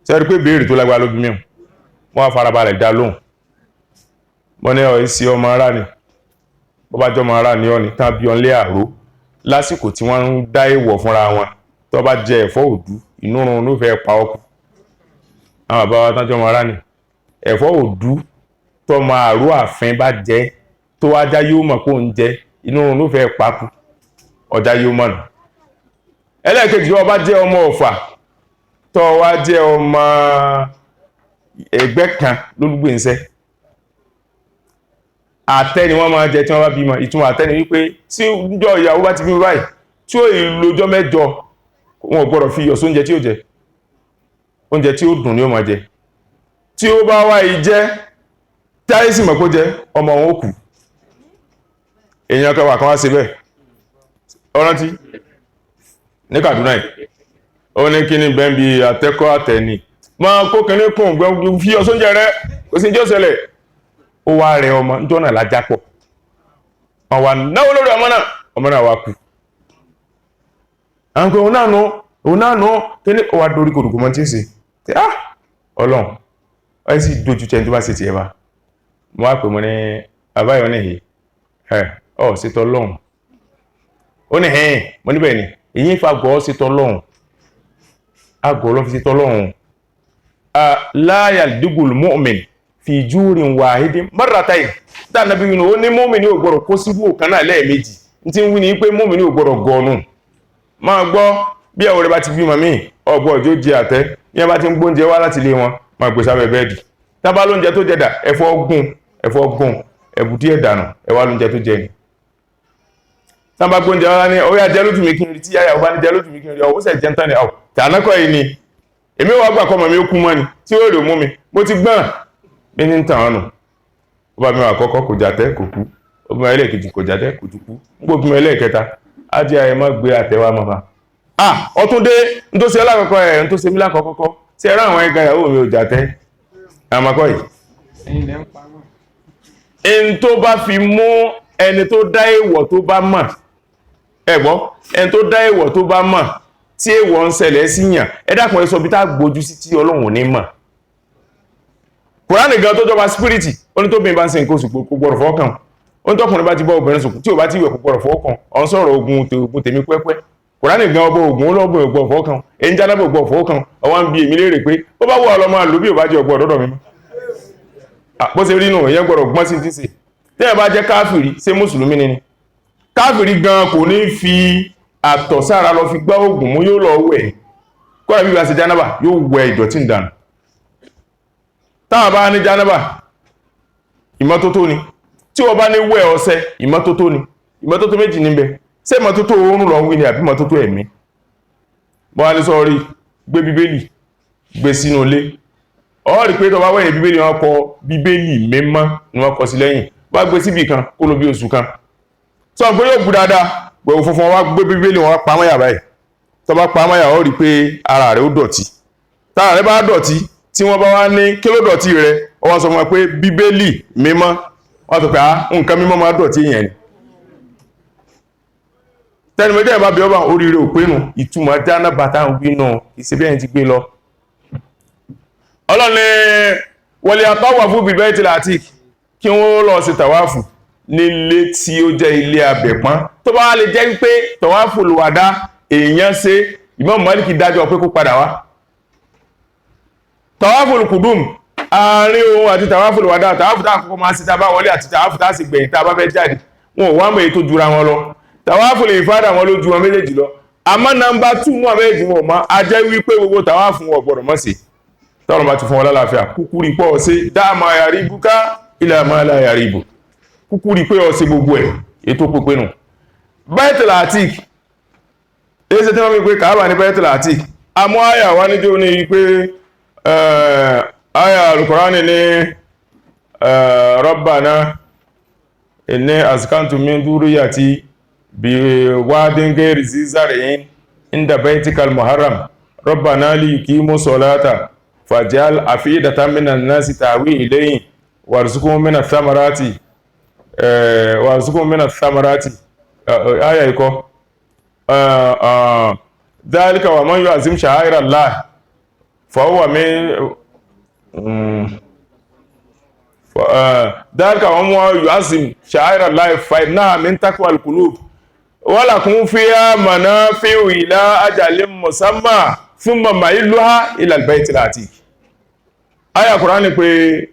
ṣe rí pé béèrè tó lágbára lóbi mìíràn wọ́n á farabalẹ̀ dá lóhùn wọ́n ní ọ̀ sí ọmọ ara ni bó bá jọ ọmọ ara ni ọ́ ní tán bí ọ́n lé àró lásìkò tí wọ́n ń dá èèwọ̀ fúnra wọn tó bá jẹ ẹ̀fọ́ òdú inú run ló fẹ́ pa ọkù àwọn bàbá wa tán jọ ọmọ ara ni ẹ̀fọ́ òdú tó máa àró àfin bá jẹ tó wájá yóò mọ̀ kó ń jẹ inú run ló fẹ́ pakú ọjà yóò mọ̀ nù ẹlẹ́ẹ̀kejì wọ́n bá jẹ́ ọmọ ọ̀fà tó wá jẹ́ ọmọ ẹgbẹ́ kan lólúgbèǹsẹ́ àtẹ́ ni wọ́n máa jẹ tí wọ́n bá bímọ ìtumọ̀ àtẹ́ ni wípé tí ìjọ ìyàwó bá ti bí báyìí tí ó lọ́jọ́ mẹ́jọ wọn ò gbọ́dọ̀ fi iyọ̀ sóúnjẹ tí ó jẹ oúnjẹ tí ó dùn ni ó máa jẹ tí ó bá wá ìjẹ́ tí ayé sì mọ̀ kó jẹ ọmọ wọn ó kú èèyàn kan wà kan wá sí bẹ́ẹ̀ ọrántí ní Kaduna yìí ó ní kí ní bẹ́ẹ̀bí àtẹ́kọ́ àtẹ́ni máa kó kìíní kùn gbẹ́ fi iyọ̀ sóúnjẹ rẹ kò sí jọ́ ṣẹlẹ̀ ó wá rẹ ọmọ níjọ́ náà lájápọ̀ wọ́n wá náwó lórí ọmọ náà wá kú àwọn òun náà nù tí ní ọwá dórí kòrùkù mọ́ tí ń ṣe tí ọlọ́run ẹ sì dojú tẹ́ tó bá ṣe ti ẹ̀bá mo wá pè mọ́ ní àbáyọ̀ ní ọ̀ sí tọ́lọ́run ó ní mo níbẹ̀ ni èyí fagbọ́ sí tọ́lọ́run agbọ́ lọ́ fi sí tọ́lọ́run láyà dígùl mu'min fi júrin wahidin marratayn tá nàbí yìí ó ní mọ́mìnì ò gbọ́dọ̀ kó síbú kan náà lẹ́ẹ̀mejì tí ń wí ní pé mọ́mìnì ò gbọ́dọ̀ gọ̀ọ̀nù máa gbọ́ bí ẹ̀wọ̀ rẹ̀ bá ti bí màmí ọgbọ́ ọjọ́ jẹ àtẹ́ bí wọ́n bá ti ń gbóúnjẹ wá láti ilé wọn máa gbé sábẹ́ bẹ́ẹ̀dì tábà lóúnjẹ tó jẹ̀dà ẹ̀fọ́ gùn ẹ̀bù díẹ̀ dànù ẹ̀wà lóúnjẹ tó jẹ ni tábà gbóúnjẹ wá ní ó yá jẹ lójú mi kí n rí tí yáyà ó bá ní jẹ lójú mi kí n rí ó sẹ̀ jẹ́ ń tán ni ọ̀ tànákọ̀ yìí ni èmi wà gbà kọ́mọ̀ mi ó kú mọ́ ni tí ó rè mú mi mo ti gbọ́n mi ní tàn án nù ó bá mi wà kọ́kọ́ kò jàtẹ́ kò kú ó bí mi ẹlẹ́ẹ̀kejì kò jàtẹ́ kò tún kú gbogbo mi ẹlẹ́ẹ̀kẹta á jẹ́ ayẹ má gbé àtẹ́wà mọ́fà ọtún dé ń tó ṣe alákọ̀ọ́kọ́ ẹ̀ ń tó ṣe mí lákọ̀ọ́kọ́ tí ẹ̀rọ àwọn ẹgbẹ́ ìyàwó mi ò jàtẹ́ àmàkọ́ yìí ẹni tó bá fi mú ẹni tó dá èèwọ̀ tó bá mọ̀ ẹ̀gbọ́ ẹni tó dá èèwọ̀ tó bá mọ̀ tí èèwọ̀ ń ṣẹlẹ̀ sí yàn ẹ dákun ẹ sọ bí tá gbójú sí tí Ọlọ́run ò ní mọ̀ Kùránì gan tó jọba spiriti ó ní tó bí bá ń ṣe nǹkan oṣù kò gbọ́dọ̀ fọ́kàn ó ní tọkùnrin bá ti bá obìnrin sùn tí ò bá ti wẹ̀ kò gbọ́dọ̀ fọ́kàn ọ̀n sọ̀rọ̀ ogun tèmi pẹ́pẹ́ Kùránì gan ọbọ̀ ogun olóògùn ògbọ̀ fọ́kàn èyí jánábọ̀ ògbọ̀ fọ́kàn ọwọ́ ń bi èmi léèrè pé ó bá wù ọ lọ́mọ àlóbí ò bá jẹ́ ọgbọ̀ ọ̀dọ́dọ̀ mi bó ṣe rí nù ìyẹn gbọ́dọ̀ gbọ́n sí ti ṣe tí ẹ bá jẹ́ káfìrí ṣé mùsùlùmí ni káfìrí gan kò ní fi àtọ̀ sára lọ fi gbá ogun mú yóò lọ wẹ̀ kọ́ra bí bá ṣe jánábà yóò wẹ̀ ìdọ̀tí ìdànù táwọn bá ní jánábà ìmọ́tótó ni tí wọ́n bá ní wẹ̀ ọṣẹ ìmọ́tótó ni ìmọ́tótó méjì níbẹ̀ ṣé ìmọ́tótó oorun lọ wí ni àbí ìmọ́tótó ẹ̀mí bọ́ wá ní sọ́ọ́rí gbé bíbélì gbé sínú ilé ó rí pé tó bá wẹ̀yìn bíbélì wọn kọ bíbélì mímọ́ ni wọ́n kọ sí lẹ́yìn wá gbé síbì kan kó ló bí oṣù kan sọ pé yóò bú dáadáa gbẹ̀wò funfun wá gbé bíbélì wọn pamọ́ yà báyìí tó bá pamọ́ yà ó rí pé ara rẹ̀ ó dọ̀tí tára rẹ̀ bá dọ̀tí tí wọ́n bá wá ní kí ló dọ̀tí rẹ̀ ó wá sọ fún wọn pé bíbélì mímọ́ wọ́n tó pé nǹkan mímọ́ máa dọ̀tí yẹn ni tẹ́ni méjì bá bí ọba oríire òpénu ìtumọ̀ jáná bàtà ń gbínú ìsẹ́bẹ̀yìn ti gbé lọ ọlọ́ni wọlé àtọ́wà fún bíbẹ́ ti láti kí wọ́n lọ sí tàwáfù nílé tí ó jẹ́ ilé abẹ̀pọ́n tó bá lè jẹ́ pé tàwáfù lùwàdá èèyàn ṣe Imam Málíkì dájọ́ pé kó padà wá tàwáfù kùdùm àárín ohun àti tàwáfù lọ́wọ́dá tàwáfù tá àkọ́kọ́ máa sí tàbá wọlé àti tàwáfù tá sì gbẹ̀yìn tàbá fẹ́ jáde wọn ò wá mọ̀ èyí tó jura wọn lọ tàwáfù lè fádà wọn ló ju wọn méjèèjì lọ àmọ́ nọ́mbà 2 wọn méjèèjì wọn mọ́ a jẹ́ wípé gbogbo tàwáfù wọn gbọ́dọ̀ mọ́ sí tọ́rọ bá ti fún wọn lálàáfíà kúkúrí pọ̀ sí dáàmà yàrí ibùká ilẹ̀ àmàlà yàrí ibù kúkúrí pé ọ sí gbogbo ẹ̀ ètò pípé nù Baitul Atiq èsì tí wọ́n fi pé Kaaba ní Baitul Atiq àmọ́ àyà wá níjó ní wípé àyà Al-Qur'ani ní Rabbana inni askantu min dhurriyyati biwadin ghayri zi zar'in inda baitikal muharram Rabbana liyuqimu salata faj'al afidatan minan nasi tahwi ilayhim warzuqhum minat thamarati aya iko dhalika wa man yu'azzim sha'air Allah fa huwa min dhalika wa man yu'azzim sha'air Allah fa innaha min taqwal qulub wa lakum fiha manafi'u ila ajalin musamma thumma ma'illuha ila al-baytil atiq aya Qur'an pé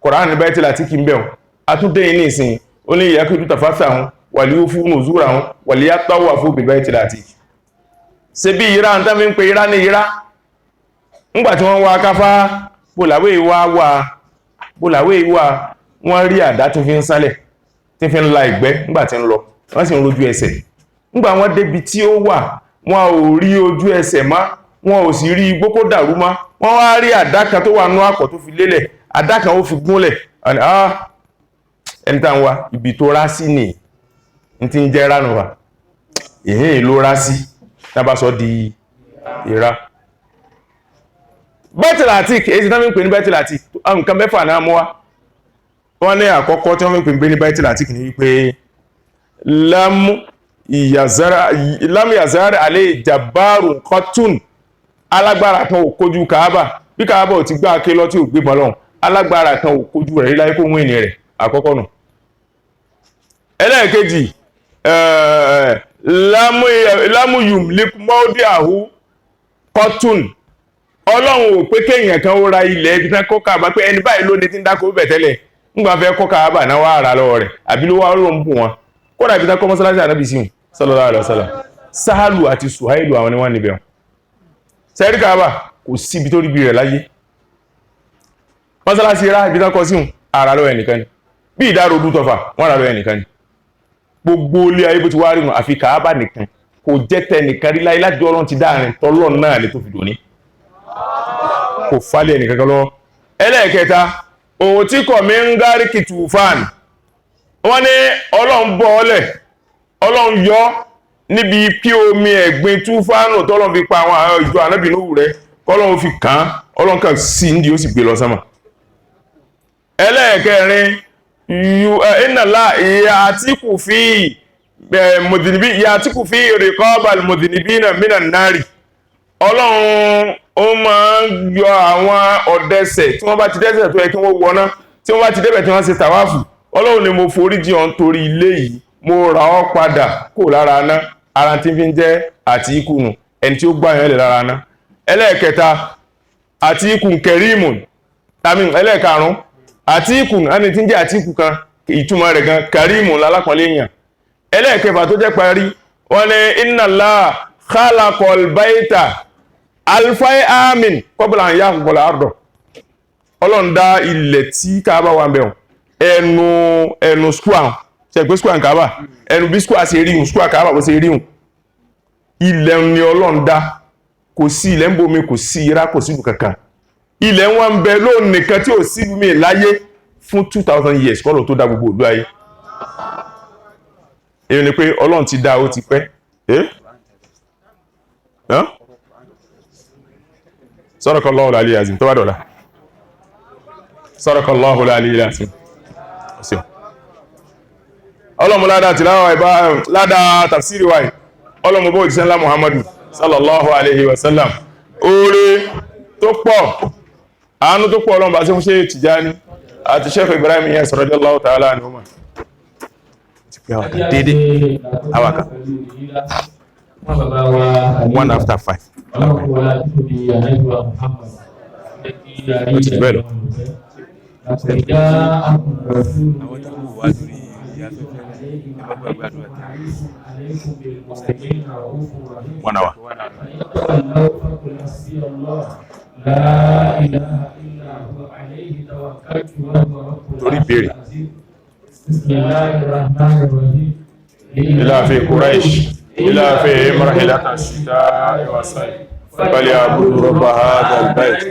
Qur'an Baytil Atiq nbe o atunde ni isin ó ní yakudu tafasahun wali fu nuzurahun wali yatawafu bi Baytil Atiq ṣe bí ira ntan mi pé ira ni ira ngba tí wọ́n wá káfá bolawe wa wọ́n rí àdá tí fi ń sálẹ̀ tí fi ń la ìgbẹ́ ngba tí ń lọ wọ́n sì ń rojú ẹsẹ̀ ngba wọ́n débi tí ó wà wọ́n ò rí ojú ẹsẹ̀ mọ́ wọ́n ò sì rí igbó kó dàrú mọ́ wọ́n wá rí àdá kan tó wà nú àkọ̀ tó fi lélẹ̀ àdá kan ó fi gúnlẹ̀ ẹni tàn wá ibi tó rá sí ní tí ń jẹ́ ránù wà èyí ló rá sí náà sọ di ìrá Baitul Atiq èyí tí wọ́n ń pè ní Baitul Atiq nǹkan mẹ́fà náà mọ́ wá wọ́n ní àkọ́kọ́ tí wọ́n ń pè ní Baitul Atiq ní wípé lam yazar alẹ́ jabbarun qatun alágbára kan ò kojú Kaaba bí Kaaba ò ti gbá ké lọ tí ò gbé bọ́lọ́hun alágbára kan ò kojú rẹ̀ láyé kó mú ìní rẹ̀ àkọ́kọ́ nù ẹlẹ́ẹ̀kejì lámúyùm lípmọ́dí àhú kọtún ọlọ́run ò pé kéèyàn kan ó ra ilẹ̀ ibi tán kọ́ Kaaba pé ẹni báyìí ló ní tí ń dákó bẹ̀ tẹ́lẹ̀ ńgbà fẹ́ kọ́ Kaaba náà wá ara lọ́wọ́ rẹ̀ àbí ló wá ló ń bù wọn kódà ibi tán kọ́ mọ́sálásí ànábì sí sallallahu alaihi wasallam Sahalu àti Suhailu àwọn ni wọ́n níbẹ̀ sẹ́rí Kaaba kò sí ibi tó rí bí rẹ̀ láyé mọ́sálásí ra ibi tán kọ́ sí ara lọ́wọ́ ẹnìkan ni bí ìdárò ọdún tọfà wọ́n ra lọ́wọ́ ẹnìkan ni gbogbo ilé ayé bó ti wá rí wọn àfi Kaaba nìkan kò jẹ́ tẹ nìkan rí láyé láti ọlọ́run ti dáàrin tọ́lọ́run náà lè tó fi dòní kò fálẹ̀ ẹnìkan kan lọ́wọ́ ẹlẹ́ẹ̀kẹta òun tí kọ̀ mí ń gárí kìtù fan wọ́n ní ọlọ́run bọ́ ọlẹ̀ ọlọ́run yọ níbi kí omi ẹ̀gbin túfánù tọ́lọ́run fi pa àwọn ìjọ ànábì Núhù rẹ̀ kọ́lọ́run fi kàn án ọlọ́run kan sí ní ó sì gbé lọ sánmà ẹlẹ́ẹ̀kẹrin ìnàlá ìyàtíkù fi mùdìníbí ìyàtíkù fi rìkọ́bà mùdìníbí náà mìíràn náàrí ọlọ́run ó máa ń yọ àwọn ọ̀dẹ́sẹ̀ tí wọ́n bá ti dẹ́sẹ̀ tó yẹ kí wọ́n wọná tí wọ́n bá ti débẹ̀ tí wọ́n ṣe tàwáfù ọlọ́run ni mo forí jì ọ́n torí ilé yìí mo rà ọ́ padà kò lára ná ara tí fi ń jẹ́ àtíkù nù ẹni tí ó gbà yẹn lè lára ná ẹlẹ́ẹ̀kẹta àtíkù kẹrímù tàbí ẹlẹ́ẹ̀karùn àtíkù ẹni tí ń jẹ́ àtíkù kan ìtumọ̀ rẹ̀ gan kẹrímù lálápọ̀lẹ́ èèyàn ẹlẹ́ẹ̀kẹfà tó jẹ́ parí wọ́n ní inna Allah khalaqal baita alfai amin qabla an yakhluqal arda ọlọ́run dá ilẹ̀ tí Kaaba wà bẹ̀rùn ẹnu square ṣe pé square Kaaba ẹnu bí square ṣe ríhun square Kaaba bó ṣe ríhun ilẹ̀ ni ọlọ́run dá kò sí ilẹ̀ ń bomi kò sí irá kò sí ìlú kankan ilẹ̀ wọn ń bẹ lónìí nìkan tí ò sí mi láyé fún 2000 years kọ́lọ̀ tó dá gbogbo ìlú ayé èyí ni pé ọlọ́run ti dá ó ti pẹ́ Sadakallahu al-aliyyul azim tó bá dọ̀la Sadakallahu al-aliyyul azim ọlọ́mù ládá tìláwà ìbá ládá tafsiri wáyé ọlọ́mù bó ìjíṣẹ́ ńlá Muhammadu sallallahu alaihi wasallam oore tó pọ̀ àánú tó pọ̀ ọlọ́mù bá sí fún ṣe Tìjání àti Sheikh Ibrahim Inyas radiyallahu ta'ala anhuma dédé awaka 1 after 5 1 hour. Torí ìbéèrè. إلى في قريش إلى في مرحلة الشتاء والصيف فليعبدوا رب هذا البيت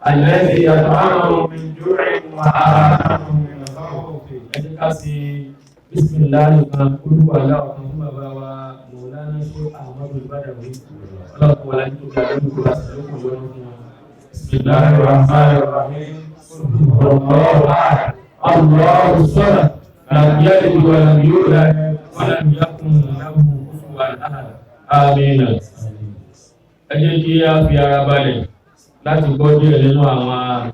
الذي يطعمهم من جوع وآمنهم من خوف. بسم الله قل هو الله ثم بوا مولانا الشيخ أحمد البدوي بسم الله الرحمن الرحيم الله أحد الله الصمد لم يلد ولم يولد ولم يكن له كفوا أحد آمين. Ẹ jẹ́ kí a fi ara balẹ̀ láti gbọ́ díẹ̀ nínú àwọn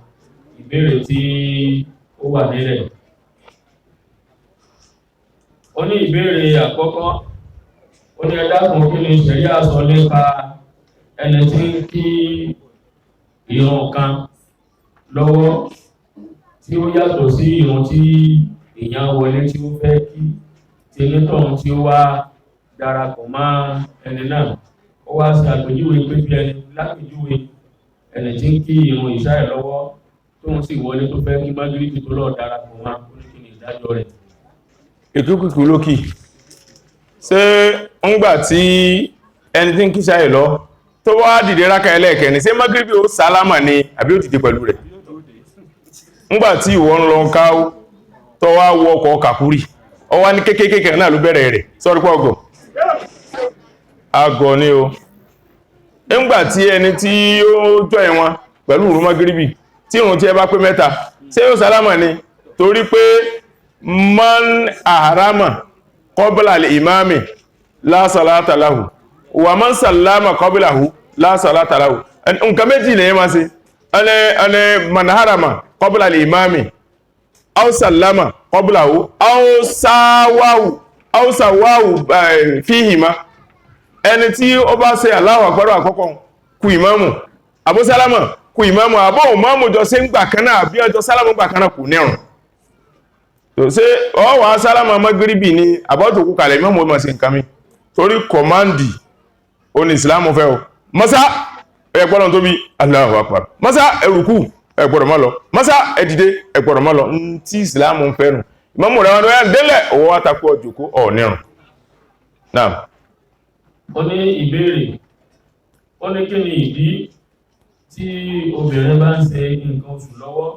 ìbéèrè tí ó wà nílẹ̀. Ó ní ìbéèrè àkọ́kọ́, ó ní ẹ dákun kí ni ṣẹ̀ríà sọ nípa ẹni tí ń kí ìrun kan lọ́wọ́ tí ó yàtọ̀ sí ìrun tí èèyàn wọlé tí ó fẹ́ kí tí onítọ̀hún tí ó wá darapọ̀ mọ́ ẹni náà. Ó wá sí àpèjúwe pé bí ẹni lápèjúwe ẹni tí ń kí ìrun ìṣáì lọ́wọ́ tó ń sì wọlé tó fẹ́ kí mágíríbì tó lọ́ọ̀ darapọ̀ mọ́ oníkìní ìdájọ́ rẹ̀. Ìkúkùkù lókì ṣé ńgbà tí ẹni tí ń kí ìṣáì lọ tó wá dìde rákà ẹlẹ́ẹ̀kẹrin ṣé mágíríbì ó sálámà ni àbí ó dìde pẹ̀lú rẹ̀? Ńgbà tí ìwọ ń lọ ká tó wá wọ ọkọ̀ kàkúrì ọ wá ní kékékékè náà ló bẹ̀rẹ̀ rẹ̀ sọ́rí pọ̀ ọgọ̀ agọ̀ ni o. Ńgbà tí ẹni tí ó jọ ẹ̀wọ̀n pẹ̀lú ìrun mágíríbì tí ìrun tí ẹ bá pé mẹ́ta ṣé ó sálámà ni torí pé man ahrama qabla al-imami la salata lahu wa man sallama qablahu la salata lahu. Nǹkan méjì lèyìn máa ṣe ẹni man ahrama qabla al-imami aw sallama qablahu aw sawahu fihima. Ẹni tí ó bá ṣe Allahu Akbar àkọ́kọ́ kú ìmámù àbó sálámà kú ìmámù àbó ìmámù jọ ṣe ń gbà kan náà bí ọjọ́ sálámà gbà kan náà kù nírun. tó ṣe ọwà sálámà mágíríbì ni àbọ́tò kú kalẹ̀ ìmámù ó máa ṣe nǹkan mi torí kọ̀mándì ó ní ìsìlámù fẹ́ o. mọ́sá ẹgbọ́dọ̀ tó bí Allahu Akbar mọ́sá ẹrùkú ẹgbọ́dọ̀ má lọ mọ́sá ẹdìdé ẹgbọ́dọ̀ má lọ tí ìsìlámù ń fẹ́ nù. ìmámù rẹ̀ wọn délẹ̀ owó wá takú ọjọ́kó ọ̀ nírun. Naam. Ó ní ìbéèrè, ó ní kí ni ìdí tí obìnrin bá ń ṣe nǹkan oṣù lọ́wọ́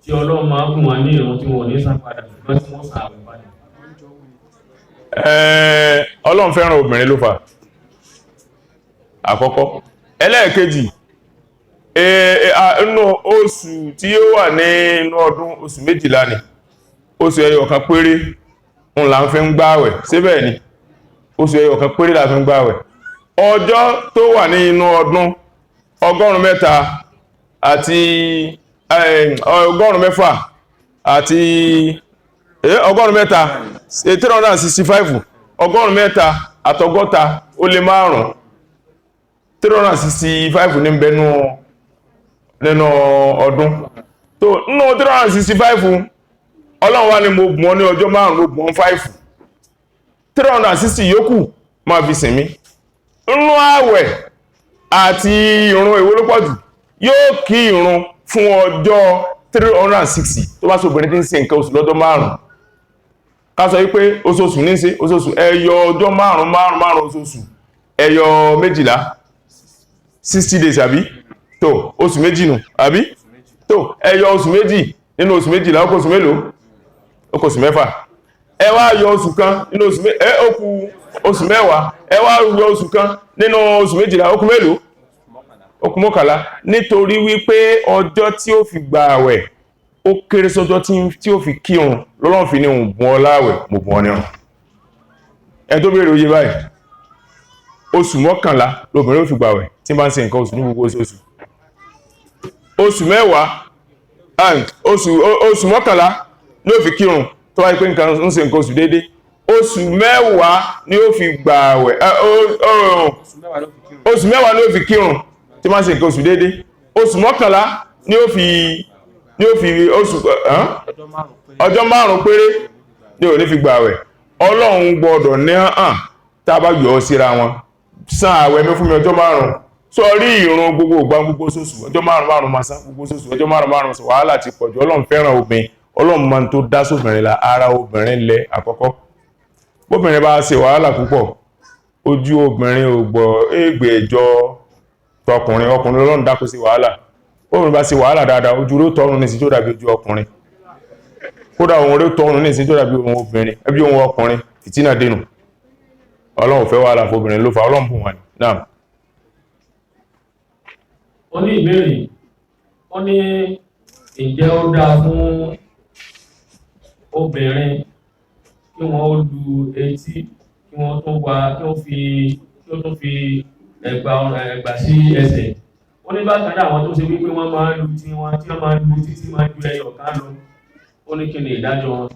tí Ọlọ́run máa gùn wọn ní ìrun tí wọ́n ní san padà ṣùgbọ́n tí wọ́n san àwẹ̀ padà? Ọlọ́run fẹ́ràn obìnrin ló fà àkọ́kọ́. Ẹlẹ́ẹ̀kejì inú oṣù tí ó wà nínú ọdún oṣù 12 ni oṣù ẹyọ kan péré ń là ń fi ń gbààwẹ̀ síbẹ̀ ni oṣù ẹyọ kan péré la fi ń gbààwẹ̀. Ọjọ́ tó wà ní inú ọdún 100 àti 100 àti 365 100 àtọgọ́ta ó lé 5 365 ní bẹnu nínú ọdún tó nínú 365 Ọlọ́run wá ní mo bùn ọ ní ọjọ́ 5 ló bùn 5 360 yòókù máa fi sinmi. Nínú àwẹ̀ àti ìrun èwo ló pọ̀jù yóò kí ìrun fún ọjọ́ 360 tó bá sọ obìnrin tí ń ṣe nǹkan oṣù lọ́jọ́ 5 ká sọ wípé oṣooṣù ní ṣe oṣooṣù ẹyọ ọjọ́ 5 oṣooṣù ẹyọ 12 60 days àbí tó oṣù méjì nù àbí tó ẹyọ oṣù méjì nínú oṣù 12 ó kù oṣù mélòó ó kù oṣù 6 ẹ wá yọ oṣù kan nínú oṣù ó kù oṣù 10 ẹ wá yọ oṣù kan nínú oṣù 12 ó kù mélòó ó kù 11 nítorí wípé ọjọ́ tí ó fi gba àwẹ̀ ó kéré sọ́jọ́ tí ó fi kírun lọ́lọ́run fi ní òun bùn ọ láwẹ̀ mo bùn ọ nírun. Ẹni tó béèrè oyè báyìí oṣù 11 lóbìnrin ó fi gba àwẹ̀ tí bá ń ṣe nǹkan oṣù ní gbogbo oṣù 11 ní ó fi kírun tó wáyé pé nǹkan ń ṣe nǹkan oṣù déédé oṣù 10 ni ó fi gba àwẹ̀ oṣù 10 ni ó fi kírun tí máa ń ṣe nǹkan oṣù déédé oṣù 11 ní ó fi oṣù ọjọ́ 5 péré ní ò ní fi gbààwẹ̀. Ọlọ́run gbọ́dọ̀ ní hàn tá a bá yọ síra wọn san àwẹ̀ mi fún mi ọjọ́ 5 sọ rí ìrun gbogbo ìgbà gbogbo oṣooṣù ọjọ́ 5 máa san gbogbo oṣooṣù ọjọ́ 5 sọ wàhálà ti pọ̀jù. Ọlọ́run fẹ́ràn obìnrin, Ọlọ́run máa ń tó dá sóbìnrin la ara obìnrin lẹ àkọ́kọ́. Bóbìnrin bá ṣe wàhálà púpọ̀ ojú obìnrin ò gbọ́ ègbè ẹjọ́ tọkùnrin, ọkùnrin Ọlọ́run dákó sí wàhálà. Bóbìnrin bá ṣe wàhálà dáadáa ojú ló tọrùn ní sí tó dàbí ojú ọkùnrin, kódà ohun rẹ̀ tọrùn ní sí tó dàbí ohun obìnrin ẹbí ohun ọkùnrin fìtínà dénú. Ọlọ́run fẹ́ wàhálà fóbìnrin ló fà Ọlọ́run bùn wọn ni. Náà ó ní ìbéèrè, ó ní ǹjẹ́ ó dáa fún obìnrin kí wọ́n ó lu etí kí wọ́n tó wá kí ó tó fi ẹ̀gbà sí ẹsẹ̀. Ó ní bákan náà àwọn tó ṣe wípé wọ́n máa ń lu tí wọ́n máa ń lu títí máa ń ju ẹyọ kan lọ, ó ní kí ni ìdájọ́ wọn?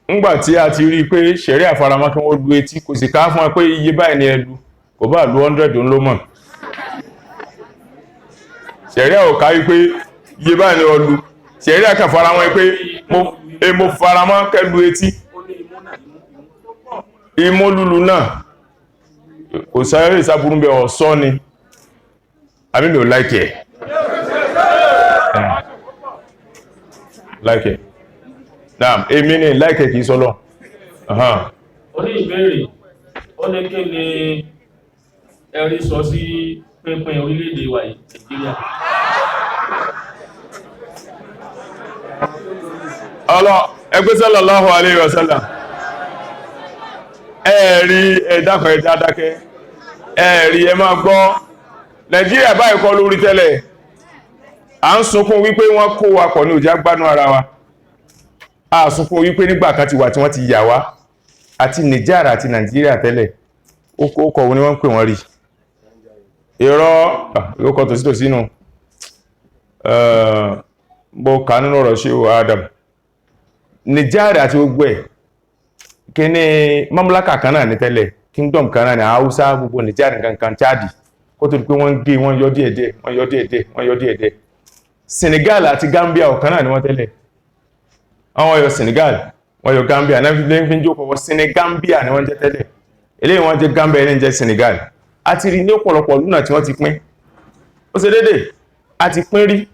ńgbà tí a ti rí pé ṣẹ̀rí àfaramọ́ kí wọ́n lu etí kò sì ká fún ẹ pé iye báyìí ni ẹ lu, kò bá lu 100 ló mọ̀. Ṣẹ̀rí ò ká wípé iye báyìí ni ọ lu, ṣẹ̀rí àkà faramọ́ pé mo faramọ́ kẹ́ lu etí. Imú lulu náà kò sáré ìsáburú bẹ ọ̀sọ́ ni àmì mi ò láìkẹ̀ láìkẹ̀ náà èmi ní láìkẹ̀ kìí sọ́lọ́. Ó ní ìbéèrè, ó ní kí ni ẹ̀rí sọ sí pínpín orílẹ̀-èdè wa Nàìjíríà? Ẹgbẹ́ sallallahu alayhi wa sallam ẹ̀rí ẹ̀dàkọ̀ ẹ̀dà dákẹ́ ẹ̀rí ẹ máa gbọ́. Nàìjíríà báyìí kọ́ lórí tẹ́lẹ̀, à ń sunkún wípé wọ́n kó wa pọ̀ ní òjá gbádùn ara wa, a sunkún wípé nígbà kan ti wà tí wọ́n ti yà wá àti Niger àti Nàìjíríà tẹ́lẹ̀ ó kọ̀ wọ́n ni wọ́n ń pè wọ́n rí irọ́ ìrókọ̀ tòsítòsí nù. Bó kà nínú ọ̀rọ̀ ṣe Adam Niger àti gbogbo ẹ̀ kí ní mamlaka kan náà ní tẹ́lẹ̀, kingdom kan náà ní Hausa gbogbo Niger nǹkan Chadi kó tó di pé wọ́n gé wọ́n yọ díẹ̀díẹ̀. Senegal àti Gambia ọ̀kan náà ni wọ́n tẹ́lẹ̀, àwọn yọ Senegal wọ́n yọ Gambia náà fi ń jókòó Senegambia ni wọ́n jẹ́ tẹ́lẹ̀, eléyìí wọ́n jẹ́ Gambia ní jẹ́ Senegal. A ti rí ní ọ̀pọ̀lọpọ̀ lúnà tí wọ́n ti pín, ó ṣe dédé a ti pín rí.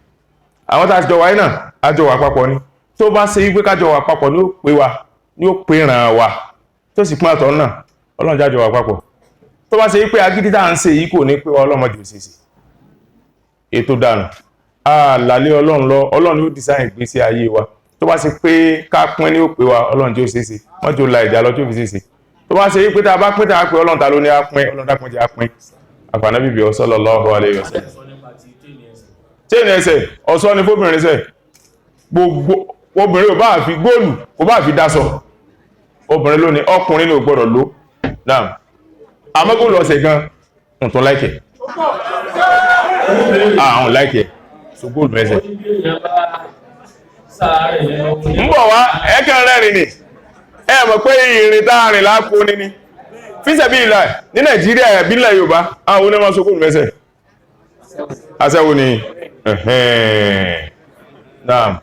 Àwọn tá a jọ wáyé náà a jọ wà papọ̀ ni, tó bá ṣe wípé ká jọ wà papọ̀ ní ó pé wa ní ó pé ràn wa, tó sì pín àtọ̀ náà Ọlọ́run jájọ wà papọ̀. Tó bá ṣe wípé agídí tá à ń ṣe yìí kò ní pé wa ọlọ́mọdé òṣèṣì ètò dànù àlàlé Ọlọ́run lọ, Ọlọ́run yóò design ìgbésí ayé wa. Tó bá ṣe pé ká pín ní ó pé wa Ọlọ́run jẹ́ òṣèṣì wọ́n jò la ìjà lọ tí ó fi ṣèṣì. Tó bá ṣe wípé tá a bá pín tá a pé Ọlọ́run ta ló ní á pín, Ọlọ́run dákun jẹ́ á pín. Àfànàbí bí sallallahu alaihi wasallam. Chain ẹsẹ̀ ọ̀ṣọ́ ni fóbìnrin sẹ̀, gbogbo obìnrin ò bá fi góòlù kò bá fi dáṣọ, obìnrin ló ní, ọkùnrin ló gbọ́dọ̀ ló. Náà àmọ́gbò lọ ṣe gan ǹtún láìkẹ̀ àwọn láìkẹ̀ so góòlù mẹ́sẹ̀ ń bọ̀ wá ẹ̀kẹ́ rẹ̀rìn ni ẹ mọ̀ pé ìrìn táàrin lápò níní fíṣẹ̀bí ìlà ní Nàìjíríà ìbílẹ̀ Yorùbá àwọn onímọ̀ so góòlù mẹ́sẹ̀ aṣẹ́wó ni náà.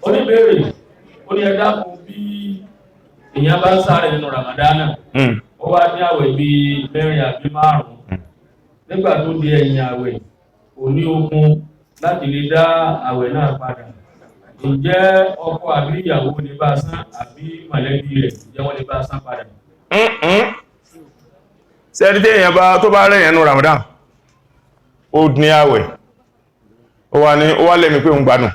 Oníbèrè ó ní ẹ̀dá kò bí èèyàn bá ń sáré nínú Ramadana ó wá ní àwẹ̀ bí 4 àbí 5 nígbà tó di ẹ̀yìn àwẹ̀ kò ní okun láti lè dá àwẹ̀ náà padà. Ǹjẹ́ ọkọ àbí ìyàwó lè bá san àbí mọ̀lẹ́bí rẹ̀ ǹjẹ́ wọ́n lè bá san padà? Sẹ́rí tí èèyàn bá tó bá rẹ̀ yẹn nínú Ramadan ó ní àwẹ̀ ó wá lẹ́mi pé ń gbádùn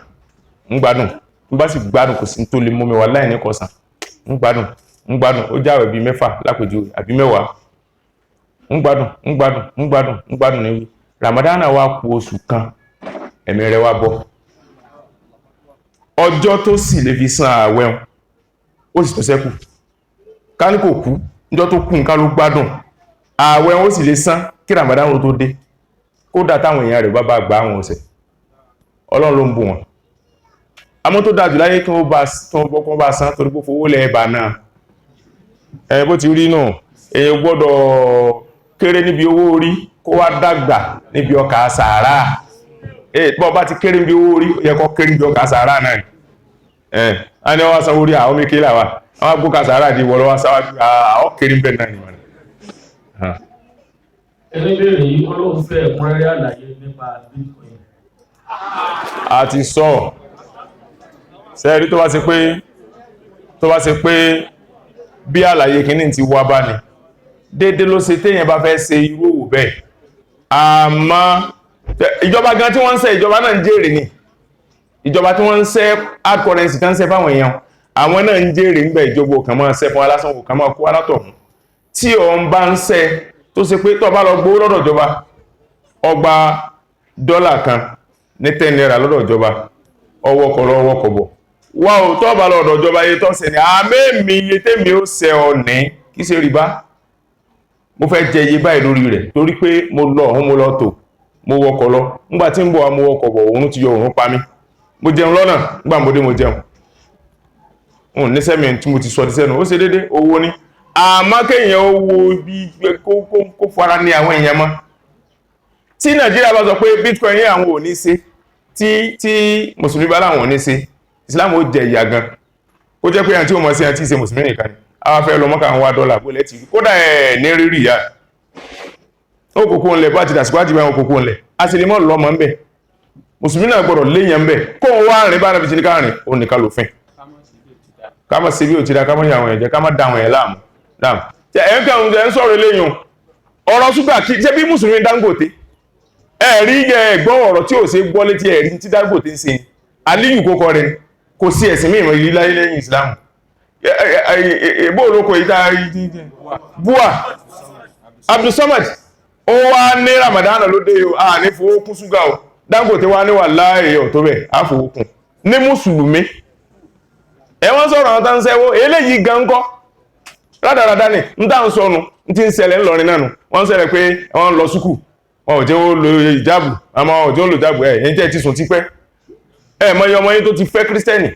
ń bá sì gbádùn kò sí tó lè mú mi wà láì ní kọsàn ń gbádùn ó jáwẹ̀ bí 6 lápèjúwe àbí 10 ń gbádùn ní Ramadan wá kù oṣù kan ẹ̀mí rẹ̀ wá bọ́ ọjọ́ tó sì lè fi san àwẹ̀ ó sì tó ṣẹ́kù ká ní kò kú níjọ́ tó kù nǹkan ló gbádùn àwẹ̀ ó sì lè san kí Ramadan ó tó dé kódà táwọn èèyàn rẹ̀ bá gbà àwọn ọ̀sẹ̀ Ọlọ́run ló ń bù wọn àmọ́ tó dájú láyé kí wọ́n bá san torí pé fowó lẹ́ ẹ̀bà náà bó ti rí náà èyàn gbọ́dọ̀ kéré níbi owó orí kó wá dàgbà níbi ọkà sàárà bọ́ bá ti kéré bí owó orí yẹ kọ́ kéré bí ọkà sàárà náà ni a ní ọwá sanwó rí àwọn mékè làwà àwọn agbókà sàárà di wọ́lọ́wà sáwájú àwọn kéré bẹ́ẹ̀ náà ni wọ́n. ẹni bèèrè yìí wọ́n ló ń fẹ́ ẹ̀kúnrẹ́rẹ́ àlàyé nípa Bitcoin. a ti sọ sẹ́ẹ̀rí tó bá ṣe pé bí àlàyé kìíní ti wá bá ní dédé ló ṣe téèyàn bá fẹ́ ṣe irú òwò bẹ́ẹ̀ àmọ́ ìjọba gan tí wọ́n ń ṣe ìjọba náà ń jèrè ní ìjọba tí wọ́n ń ṣe hard currency tán ń ṣe fáwọn èèyàn àwọn náà ń jèrè ń gbẹ̀ ìjọba òkàn máa ṣe fún alásán òkàn máa kó alátọ̀hún tí òun bá ń ṣe tó ṣe pé tó bá lọ gbówó lọ́dọ̀ ìjọba ọgbà dọ́là kan ní 10 naira lọ́dọ̀ ìjọba ọwọ́ kọ̀lọ́ ọwọ́ kọ̀bọ̀ wá ò tó bá lọ́dọ̀ ìjọba iye tó ṣe ní àmẹ́mí iye tèmi ó ṣe ọ̀nì kí ṣe rìbá mo fẹ́ jẹ iye báyìí lórí rẹ̀ torí pé mo lọ ọ̀hún mo lọ tò mo wọkọ̀ lọ nígbà tí ń bọ̀ mo wọkọ̀ bọ̀ òun ti yọ òun pa mí mo jẹun lọ́nà nígbà mo dé mo jẹun òun ní sẹ́mi tí mo ti sọ di sẹ́nu ó ṣe dédé owó ní àmọ́ kéèyàn owó bí kó fara ní àwọn èèyàn mọ́ tí Nàìjíríà bá sọ pé Bitcoin ní àwọn ò ní ṣe tí mùsùlùmí bá láwọn ò ní ṣe Islam ó jẹ ìyà gan ó jẹ́ pé àti ó mọ̀ sí àti ìṣe mùsùlùmí nìkan ni àwọn afẹ́ lọ mọ́kà ń wá dọ́là bó lẹ́tì kódà ẹ̀ ní rírì yá ó kòkó ńlẹ̀ bá ti dàsíkò àti báyọ̀ kòkó ńlẹ̀ a sì lè mọ́ lọ́mọ ńbẹ̀ mùsùlùmí náà gbọ́dọ̀ léyàn ńbẹ̀ kó wá rìn bá nàbìtì ní káàrin ó ní kálòfin ká má ṣe bí ò ti dá ká má yà àwọn ẹ̀jẹ̀ ká má dá àwọn ẹ̀ láàmú ẹ̀ ń kàn ń sọ̀rọ̀ eléyìn ọ̀rọ̀ ṣúgbà kí ṣe bí mùsùlùmí Dangote ẹ̀rí ẹ̀gbọ́n ọ̀rọ̀ tí ò ṣe gbọ́ létí ẹ̀rí tí Dangote ń ṣe Aliyu kókọ rẹ̀ kò sí ẹ̀sìn mìíràn yìí láyé lẹ́yìn Islam ẹ̀bọ́ olóko yìí dáa bua Abdulsamad ó wá ní Ramadan ló dé o a ní fowó kún ṣúgà o Dangote wá ní wà láàrin ọ̀tọ́ bẹ̀ á fowó kún ní mùsùlùmí ẹ̀wọ́n sọ̀rọ̀ àwọn tán sẹ́wọ́ eléyìí gan kọ́ rádaràdá ní ń tàn sọnù tí ń ṣẹlẹ̀ ńlọrin náà wọ́n ṣẹlẹ̀ pé wọ́n lọ súkù wọn ò jẹ́ ó lo ìjábù àmọ́ wọn ò jẹ́ ó lo ìjábù ẹ̀yìn tẹ́ ti sùn ti pẹ́ mọ́ iye ọmọ yín tó ti fẹ́ kírísítẹ́nì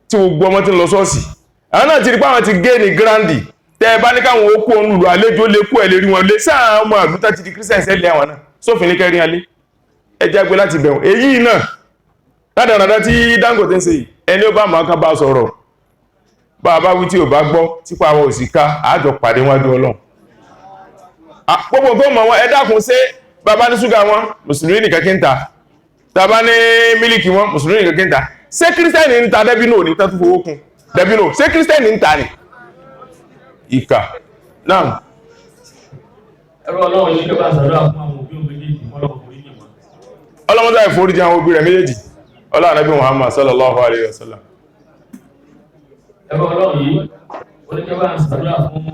tí gbogbo ọmọ ti ń lọ ṣọ́ọ̀ṣì àwọn náà ti rí páwọn ti gé ní grandi tẹ́ bá ní káwọn ó kú òun lù àlejò lè kú ẹ̀ lè rí wọn lé sáà ọmọ àdúgbò ti di kírísítẹ́nì sẹ́lẹ̀ àwọn náà sófin ní kẹrin alé ẹjẹ́ gbé láti bẹ̀rùn èyí náà rádaràdá tí Dangote ń ṣe ẹni ó bá máa ká bá sọ̀rọ̀ bá a bá wí tí ò bá gbọ́ tí pa àwọn òsìká àjọ pàdé wájú Ọlọ́run gbogbo tó mọ̀ wọn ẹ dákun ṣé bàbá ní ṣúgà wọn mùsùlùmí nìkan kí ń ta tàbá ní mílìkì wọn mùsùlùmí nìkan kí ń ta ṣé kírísítẹ́nì ń ta dẹ́bínò ní tẹ́tù fowó kún dẹ́bínò ṣé kírísítẹ́nì ń ta ni ìkà náà. ẹ̀rọ Ọlọ́run yìí kẹ́bà sàdúrà fún àwọn òbí méjèèjì ọlọ́mọdé ìforíjì àwọn òbí rẹ̀ méjèèjì ọlá Ànábì Muhammad sallallahu alayhi wa sallam. ẹ̀rọ Ọlọ́run yìí oníkẹ́bà sàdúrà fún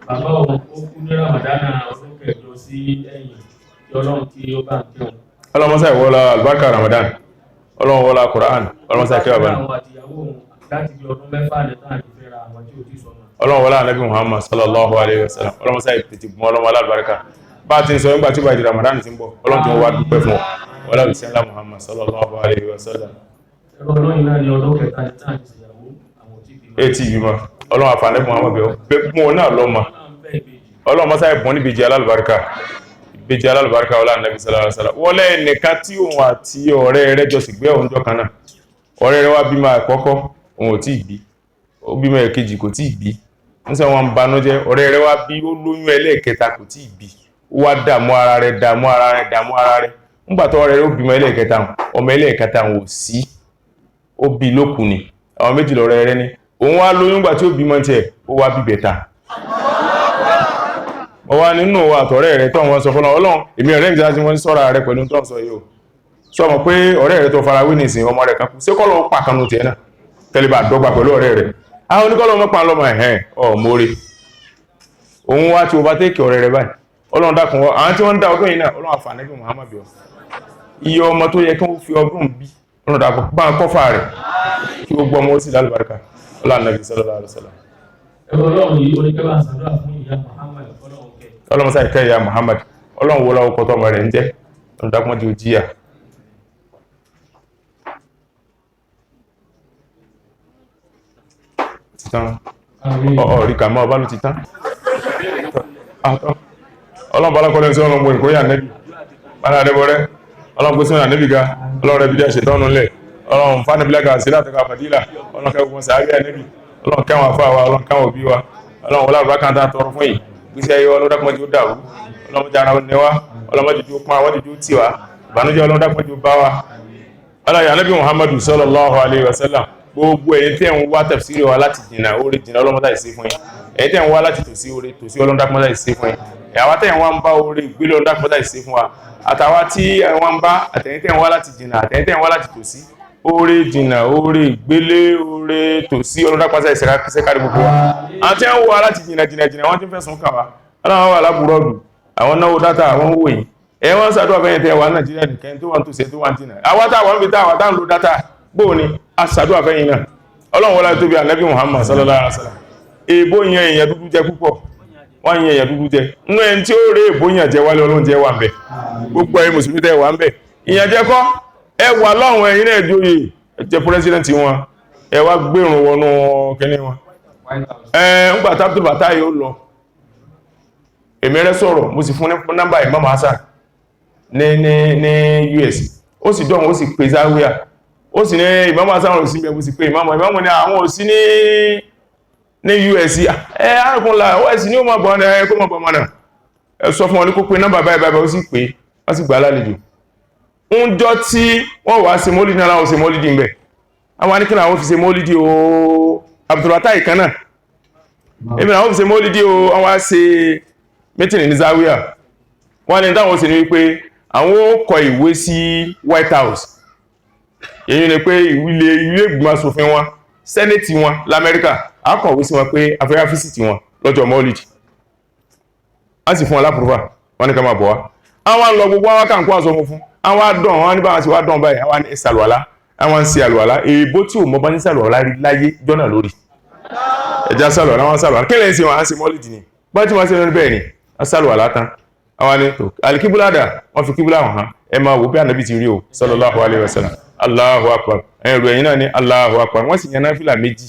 bàbá òun ó kú ní Ramadana ọdún kẹjọ sí ẹ̀yìn tí Ọlọ́run tí ó bá ń kí wọn. ọlọ́mọsá ìwọ́lá albarka Ramadan ọlọ́run wọ́lá Quran ọlọ́mọsá ìkẹ́ ọ̀bá ọlọ́run wọ́lá Ànábì Muhammad sallallahu alayhi wa sallam ọlọ́mọsá ìpìtì gbọ́n ọlọ́mọlá albarka bá ti ń sọ nígbà tí ó bá di Ramadan ti ń bọ̀ ọlọ́run tí wọ́n wá dúpẹ́ fún wọ́lá ìsẹ́lá Muhammad sallallahu alayhi wa sallam. etí ìbímọ ọlọ́run àfààní Muhammad bẹ́ẹ̀ mú ọ náà lọ́mọ ọlọ́run mọ́sá ìbọn níbi jẹ́ alálùbáríkà ìbejì alálùbáríkà ọlá Ànábì sallallahu alaihi wasallam wọ́n lẹ́ nìkan tí òun àti ọ̀rẹ́ rẹ̀ jọ sì gbé ọ̀njọ́ kan náà ọ̀rẹ́ rẹ̀ wá bímọ àkọ́kọ́ òun ò tí ì bí ó bímọ ẹ̀kejì kò tí ì bí ń sọ wọn banújẹ́ ọ̀rẹ́ rẹ̀ wá bí ó lóyún ẹlẹ́ẹ̀kẹta kò tí ì bí ó wá dààmú ara rẹ̀ nígbà tó ọ̀rẹ́ rẹ̀ ó bímọ ẹlẹ́ẹ̀kẹta ọmọ ẹlẹ́ẹ̀kẹta ò sí ó bí lókun ni àwọn méjì lọ́rẹ́ rẹ̀ ni òun wá lóyún gbà tí ó bímọ tiẹ̀ ó wá bí bẹ̀ta ọwá nínú àtọ̀rẹ́ rẹ̀ tó wọ́n sọ fọ́nà Ọlọ́run èmi ọ̀rẹ́ ìjọba tí wọ́n sọ́ra rẹ̀ pẹ̀lú tó ń sọ yìí o sọ mọ̀ pé ọ̀rẹ́ rẹ̀ tó fara wí nìsìn ọmọ rẹ̀ kan kú sí kọ́lọ̀ pàkanú tiẹ̀ náà tẹ́lẹ̀ bá dọ́gba pẹ̀lú ọ̀rẹ́ rẹ̀ àwọn oníkọ́lọ̀ mọ́ pa lọ́mọ ẹ̀hẹ́n mórè òun wá tí o bá tẹ́kì ọ̀rẹ́ rẹ̀ báyìí Ọlọ́run dákun àwọn tí wọ́n ń dá ọdún yìí náà Ọlọ́run àfààní bí Muhammad bí ọ iye ọmọ tó yẹ kí wọ́n fi ọdún bí Ọlọ́run dákun bá ń kọ́fà rẹ̀ kí gbogbo ọmọ ó sì lálùbáríkà Ọlọ́run Ànábì sallallahu alaihi wasallam. Ọlọ́run yìí oníkẹ́bà sàdúrà fún ìyá Muhammad ọlọ́mọ sáà ìkẹ́ ìyá Muhammad ọlọ́run wọ́lá ọkọ̀ tọ́mọ rẹ̀ ń jẹ́ ọ̀dákùnmọ́ di òjíyà títán ọ̀ríkà mọ́ ọba ló ti tán ọlọ́run bá lákọ́lẹ̀ sí ọlọ́run ìkóyà nẹ́bí bára adébọ́rẹ́ ọlọ́run gbé sínú ànábì ga ọlọ́run rẹ̀ bí díẹ̀ ṣe tọ́nu lẹ̀ ọlọ́run fánibílẹ́gà sí látọ̀ka fàdílà ọlọ́run kẹ́ gbogbo sàárẹ̀ ànábì ọlọ́run kẹ́wọn afọ àwa ọlọ́run kẹ́wọn òbí wa ọlọ́run wọlé àbúrò kan tá a tọrọ fún yìí gbèsè ayé ọlọ́run dákúmọ́jú dàrú ọlọ́run jára ó nẹwà ọlọ́run jùjú pọ́n àwọn jùjú tì wá ìbànújẹ́ ọlọ́run dákúmọ́jú bá wa ọlọ́run ànábì Muhammadu sallallahu alayhi wa sallam gbogbo ẹ̀yin tẹ́ ń wá tafsiri wa láti jìnnà orí jìnnà ọlọ́run táyì sí fún yín ẹ̀yin tẹ́ ń wá láti tòsí orí tòsí ọlọ́run dákúmọ́ táyì sí fún yín àwa tẹ́ ń wá ń bá orí ìgbélé ọlọ́run dákúmọ́ táyì sí fún wa àtàwa tí wọ́n ń bá àtẹ̀yin tẹ́ ń wá láti jìnnà àtẹ̀yin tẹ́ ń wá láti tòsí orí jìnnà orí ìgbélé orí tòsí ọlọ́run dákúmọ́ táyì sí kárí gbogbo wa àwọn tí wọ́n wá láti jìnnà wọ́n ti fẹ́ sùn kà wá ọlọ́run wà lábúrọ́dù àwọn náwó dátà àwọn wò yìí ẹ wọ́n ṣàdúrà fẹ́yìn tẹ́ wà Nàìjíríà nìkan tó wà ń tòsí tó wà ń jìnnà àwa táwọn ń bi táwọn táwọn lo dátà bóò ni a ṣàdúrà fẹ́yìn náà ọlọ́run wọlé tóbi ànábì Muhammad sallallahu alaihi wasallam èèbó yẹn èèyàn dúdú jẹ púpọ̀ wọ́n yẹn èèyàn dúdú jẹ nínú ẹni tí ó rí èèbó yẹn jẹ wálé ọlọ́run jẹ wà ń bẹ gbogbo ẹ̀yin mùsùlùmí tẹ́ wà ń bẹ ìyẹn jẹ kọ́ ẹ wà lọ́run ẹ̀yin náà jóye ẹ jẹ pírẹsidẹ́ntì wọn ẹ wá gbérùn wọnú kẹ́ni wọn ńgbà tábìlì bàtà yìí ó lọ èmi rẹ sọ̀rọ̀ mo sì fún nọ́mbà Imam Hassan ní US ó sì dọ̀wọ́n ó sì pè záwíà ó sì ní Imam Hassan rò sí mẹ́ mo sì pé Imam ní àwọn òsí ní US àrùkúnlá OS ní ó mọ̀ bọ̀ ẹ̀ kó mọ̀ bọ̀ mọ̀nà ẹ sọ fún wọn ní kó pé nọ́mbà báyìí ó sì pé wọ́n sì gbà lálejò ń jọ tí wọ́n wá ṣe mólídì náà láwọn ṣe mólídì ń bẹ̀ àwọn anìkìnà àwọn fi ṣe mólídì o Abdulrata ìkaná èmi àwọn fi ṣe mólídì o wọ́n wá ṣe mítìnì ní Zawiya wọ́n ní táwọn sì ní wípé àwọn ó kọ ìwé sí White House èyí ni pé ilé ìgbìmọ̀ aṣòfin wọn sẹ́nẹ̀tì wọn l'Amẹ́ríkà á kọ̀wé sí wọn pé afẹ́rẹ́ fíṣítì wọn lọ́jọ́ mọ́lìdì á sì fún wọn lápùrúfà wọn ní ká máa bọ̀ wá àwọn lọ gbogbo àwọn kàǹkó àṣọ funfun àwọn adán wọn ní báwọn sì wá dán báyìí àwọn ìsàlùwàlá àwọn ń ṣe àlùwàlá èèbó tí ò mọ bá ní sàlùwàlá rí láyé jọ́nà lórí ẹja sàlùwàlá wọn sàlùwàlá kí lẹ́yìn sí wọn á ṣe mọ́lìdì ni bá tí wọ́n ṣe lórí bẹ́ẹ̀ ni á sàlùwàlá tán àwọn ni tó alikibulada wọ́n fi kíbulá wọn hàn ẹ máa wò bí ànábì ti rí o sallallahu alaihi wasallam Allahu akbar ẹ̀rù ẹ̀yìn náà ní Allahu akbar wọ́n sì yan náfìlà méjì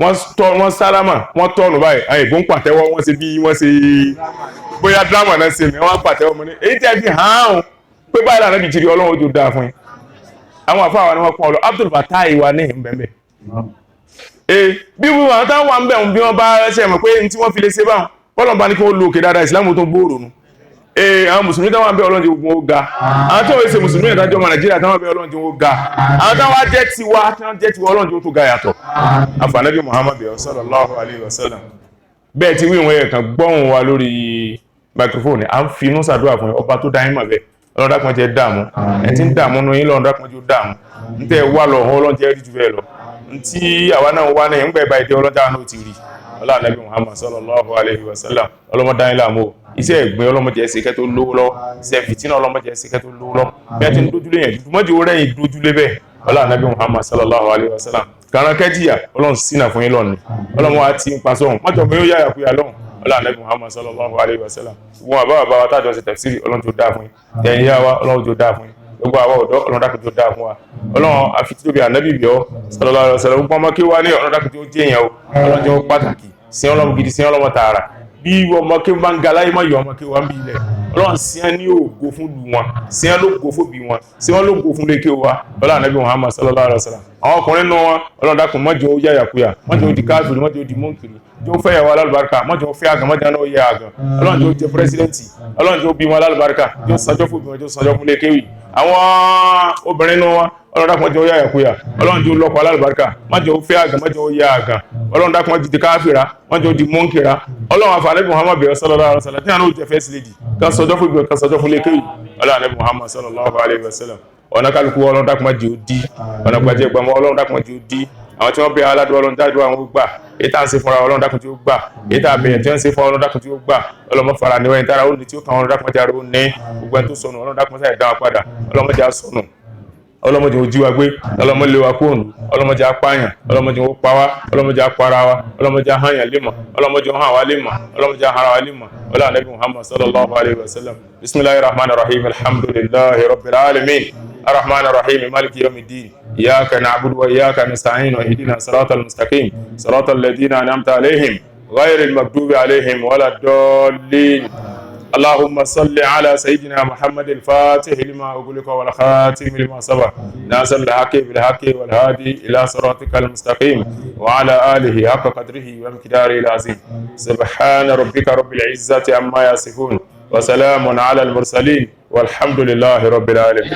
wọ́n sálámà wọ́n tọ́nù báyìí àwọn ìbò ń pàtẹ́wọ́ wọ́n ṣe bí wọ́n ṣe bóyá dírámà náà ṣe mi wọ́n pàtẹ́wọ́ mọ́ ní èyí tẹ́ fi hàn án pé báyìí ànábì ti rí ọlọ́run ojú dáa fún yín àwọn àfáà ni wọ́n pọ́n lọ Abdul Fatai wa ní ìbẹ̀mẹ̀ bí wọ́n táwọn wà ń bẹ̀ bí wọ́n bá ṣe mọ̀ pé tí wọ́n fi lè ṣe báwọn bọ́lọ̀ bá ní kí wọ́n lo òkè dáadáa ìsìlámù tó gbòòrò nù àwọn mùsùlùmí táwọn bẹ Ọlọ́run jẹ́ gbogbo ó ga àwọn tó wọ́n ṣe mùsùlùmí ìdájọ́ ọmọ Nàìjíríà táwọn bẹ Ọlọ́run jẹ́ ó ga àwọn táwọn jẹ́ tiwa Ọlọ́run jẹ́ ó tó ga yàtọ̀ àfànàbí Muhammad sallallahu alaihi wasallam bẹ́ẹ̀ tí wíwọ̀n ẹ̀ kan gbọ́hùn wa lórí microphone à ń finú ṣàdúrà fún ọba tó dá yín mọ̀ bẹ́ẹ̀ Ọlọ́run dákun jẹ́ dààmú ẹ̀ tí ń dààmú nù yín lọ́run dákun jẹ́ dààmú ń tẹ́ wà lọ Ọlọ́run jẹ́ rí jù bẹ́ẹ̀ lọ ntí àwa náà wà náà ń gbẹ̀ báyìí tẹ́ Ọlọ́run dáhùn náà ti rí ọlá Ànábì Muhammad sallallahu alaihi wasallam ọlọ́mọdé ayé láàmú iṣẹ́ ẹ̀gbìn ọlọ́mọdé ẹ̀sẹ̀ kẹ́ tó lówó lọ iṣẹ́ fìtínà ọlọ́mọdé ẹ̀sẹ̀ kẹ́ tó lówó lọ bí a ti ń dójúlé yẹn dúdú mọ́jú rẹ̀ yìí dójúlé bẹ́ẹ̀ ọlá Ànábì Muhammad sallallahu alaihi wasallam kàrán kẹ́jìyà Ọlọ́run sínà fún yín lọ́nà ọlọ́mọ wa ti ń pa sọ́hun mọ́jọ pé ó yáyà kúyà lọ́hùn ọlá Ànábì Muhammad sallallahu alaihi wasallam wọn àbá wa tájọ ṣe tafsiri Ọlọ́run tó dáa fún yín ẹ̀yin yá wa Ọlọ́run tó dáa fún yín gbogbo àwọn ọ̀dọ́ Ọlọ́run dákun tó dáa fún wa Ọlọ́run àfitítóbi Ànábì bíọ́ sallallahu alaihi wasallam gbogbo ọmọ kí wá ní Ọlọ́run dákun tó jẹ́ èèyàn o Ọlọ́run jẹ́ pàtàkì sí ọlọ́mọ gidi sí ọlọ́mọ tààrà bí ọmọ kí wọ́n bá ń ga láyé mọ́ yọ ọmọ kí wọ́n bí ilẹ̀ Ọlọ́run sí ẹ́ ní ògo fún lù wọn sí ẹ́ ló go fún bí wọn sí wọn ló go fún lékè wa Ọlọ́run Ànábì Muhammad sallallahu alaihi wasallam àwọn ọkùnrin nù wọn Ọlọ́run dákun mọ́jọ ó yáyàkúyà mọ́jọ ó di káàkiri mọ́jọ ó di mọ́nkiri jọ fẹ́ yàwó alálùbáríkà mọ́jọ ó fẹ́ àgàn mọ́jọ náà ó yẹ àgàn Ọlọ́run jọ jẹ pírẹsidẹ́ntì Ọlọ́run jọ bí wọn alálùbáríkà jọ sanjọ́ fún bí wọn jọ sanjọ́ fún lékè wì àwọn obìnrin nù wọn Ọlọ́run dákun mọ́jọ ó yáyàkúyà Ọlọ́run jọ lọ́kọ alálùbáríkà mọ́jọ ó fẹ́ àgàn mọ́jọ ó yẹ àgàn Ọlọ́run dákun mọ́jọ di káfíra mọ́jọ ó di mọ́nkira Ọlọ́run àfààní Muhammad sallallahu alaihi wasallam tí wọn ó jẹ fẹ́ sílẹ̀ di kan sọjọ́ fún bí kan sọjọ́ fún lékè wì Ọlọ́run Muhammad sallallahu alaihi wasallam ọ̀nà kálukú Ọlọ́run dákun mọ́jọ ó di ọ̀nà gbajẹ́ gbàmọ́ Ọlọ́run dákun mọ́jọ ó di àwọn tí wọ́n bẹ aládùn Ọlọ́run dájú àwọn gbà èyí tá à ń ṣe fúnra Ọlọ́run dákun tí ó gbà èyí tá à bẹ̀yẹ̀ tí wọ́n ń ṣe fún Ọlọ́run dákun tí ó gbà ọlọ́mọ fara níwẹ̀ ìtara ó ní tí ó kàn Ọlọ́run dákun tí a rò ní gbogbo ẹni tó sọnù Ọlọ́run dákun sáyẹ̀ dá wa padà ọlọ́mọdé á sọnù ọlọ́mọdé ó jí wa gbé ọlọ́mọdé lé wa kóònù ọlọ́mọdé á pààyàn ọlọ́mọdé ó pa wá ọlọ́mọdé á para wa ọlọ́mọdé á hàyàn lémọ̀ ọlọ́mọdé ó hàn wá lémọ̀ ọlọ́mọdé á hara wa lémọ̀ ọlá Ànábì Muhammad sallallahu alaihi wasallam bismillahir rahmanir rahim alhamdulillahi rabbil alamin الرحمن الرحيم مالك يوم الدين إياك نعبد وإياك نستعين واهدنا الصراط المستقيم صراط الذين أنعمت عليهم غير المغضوب عليهم ولا الضالين اللهم صل على سيدنا محمد الفاتح لما أغلق والخاتم لما سبق ناصر الحق بالحق والهادي إلى صراطك المستقيم وعلى آله حق قدره ومقداره العظيم سبحان ربك رب العزة عما يصفون وسلام على المرسلين والحمد لله رب العالمين.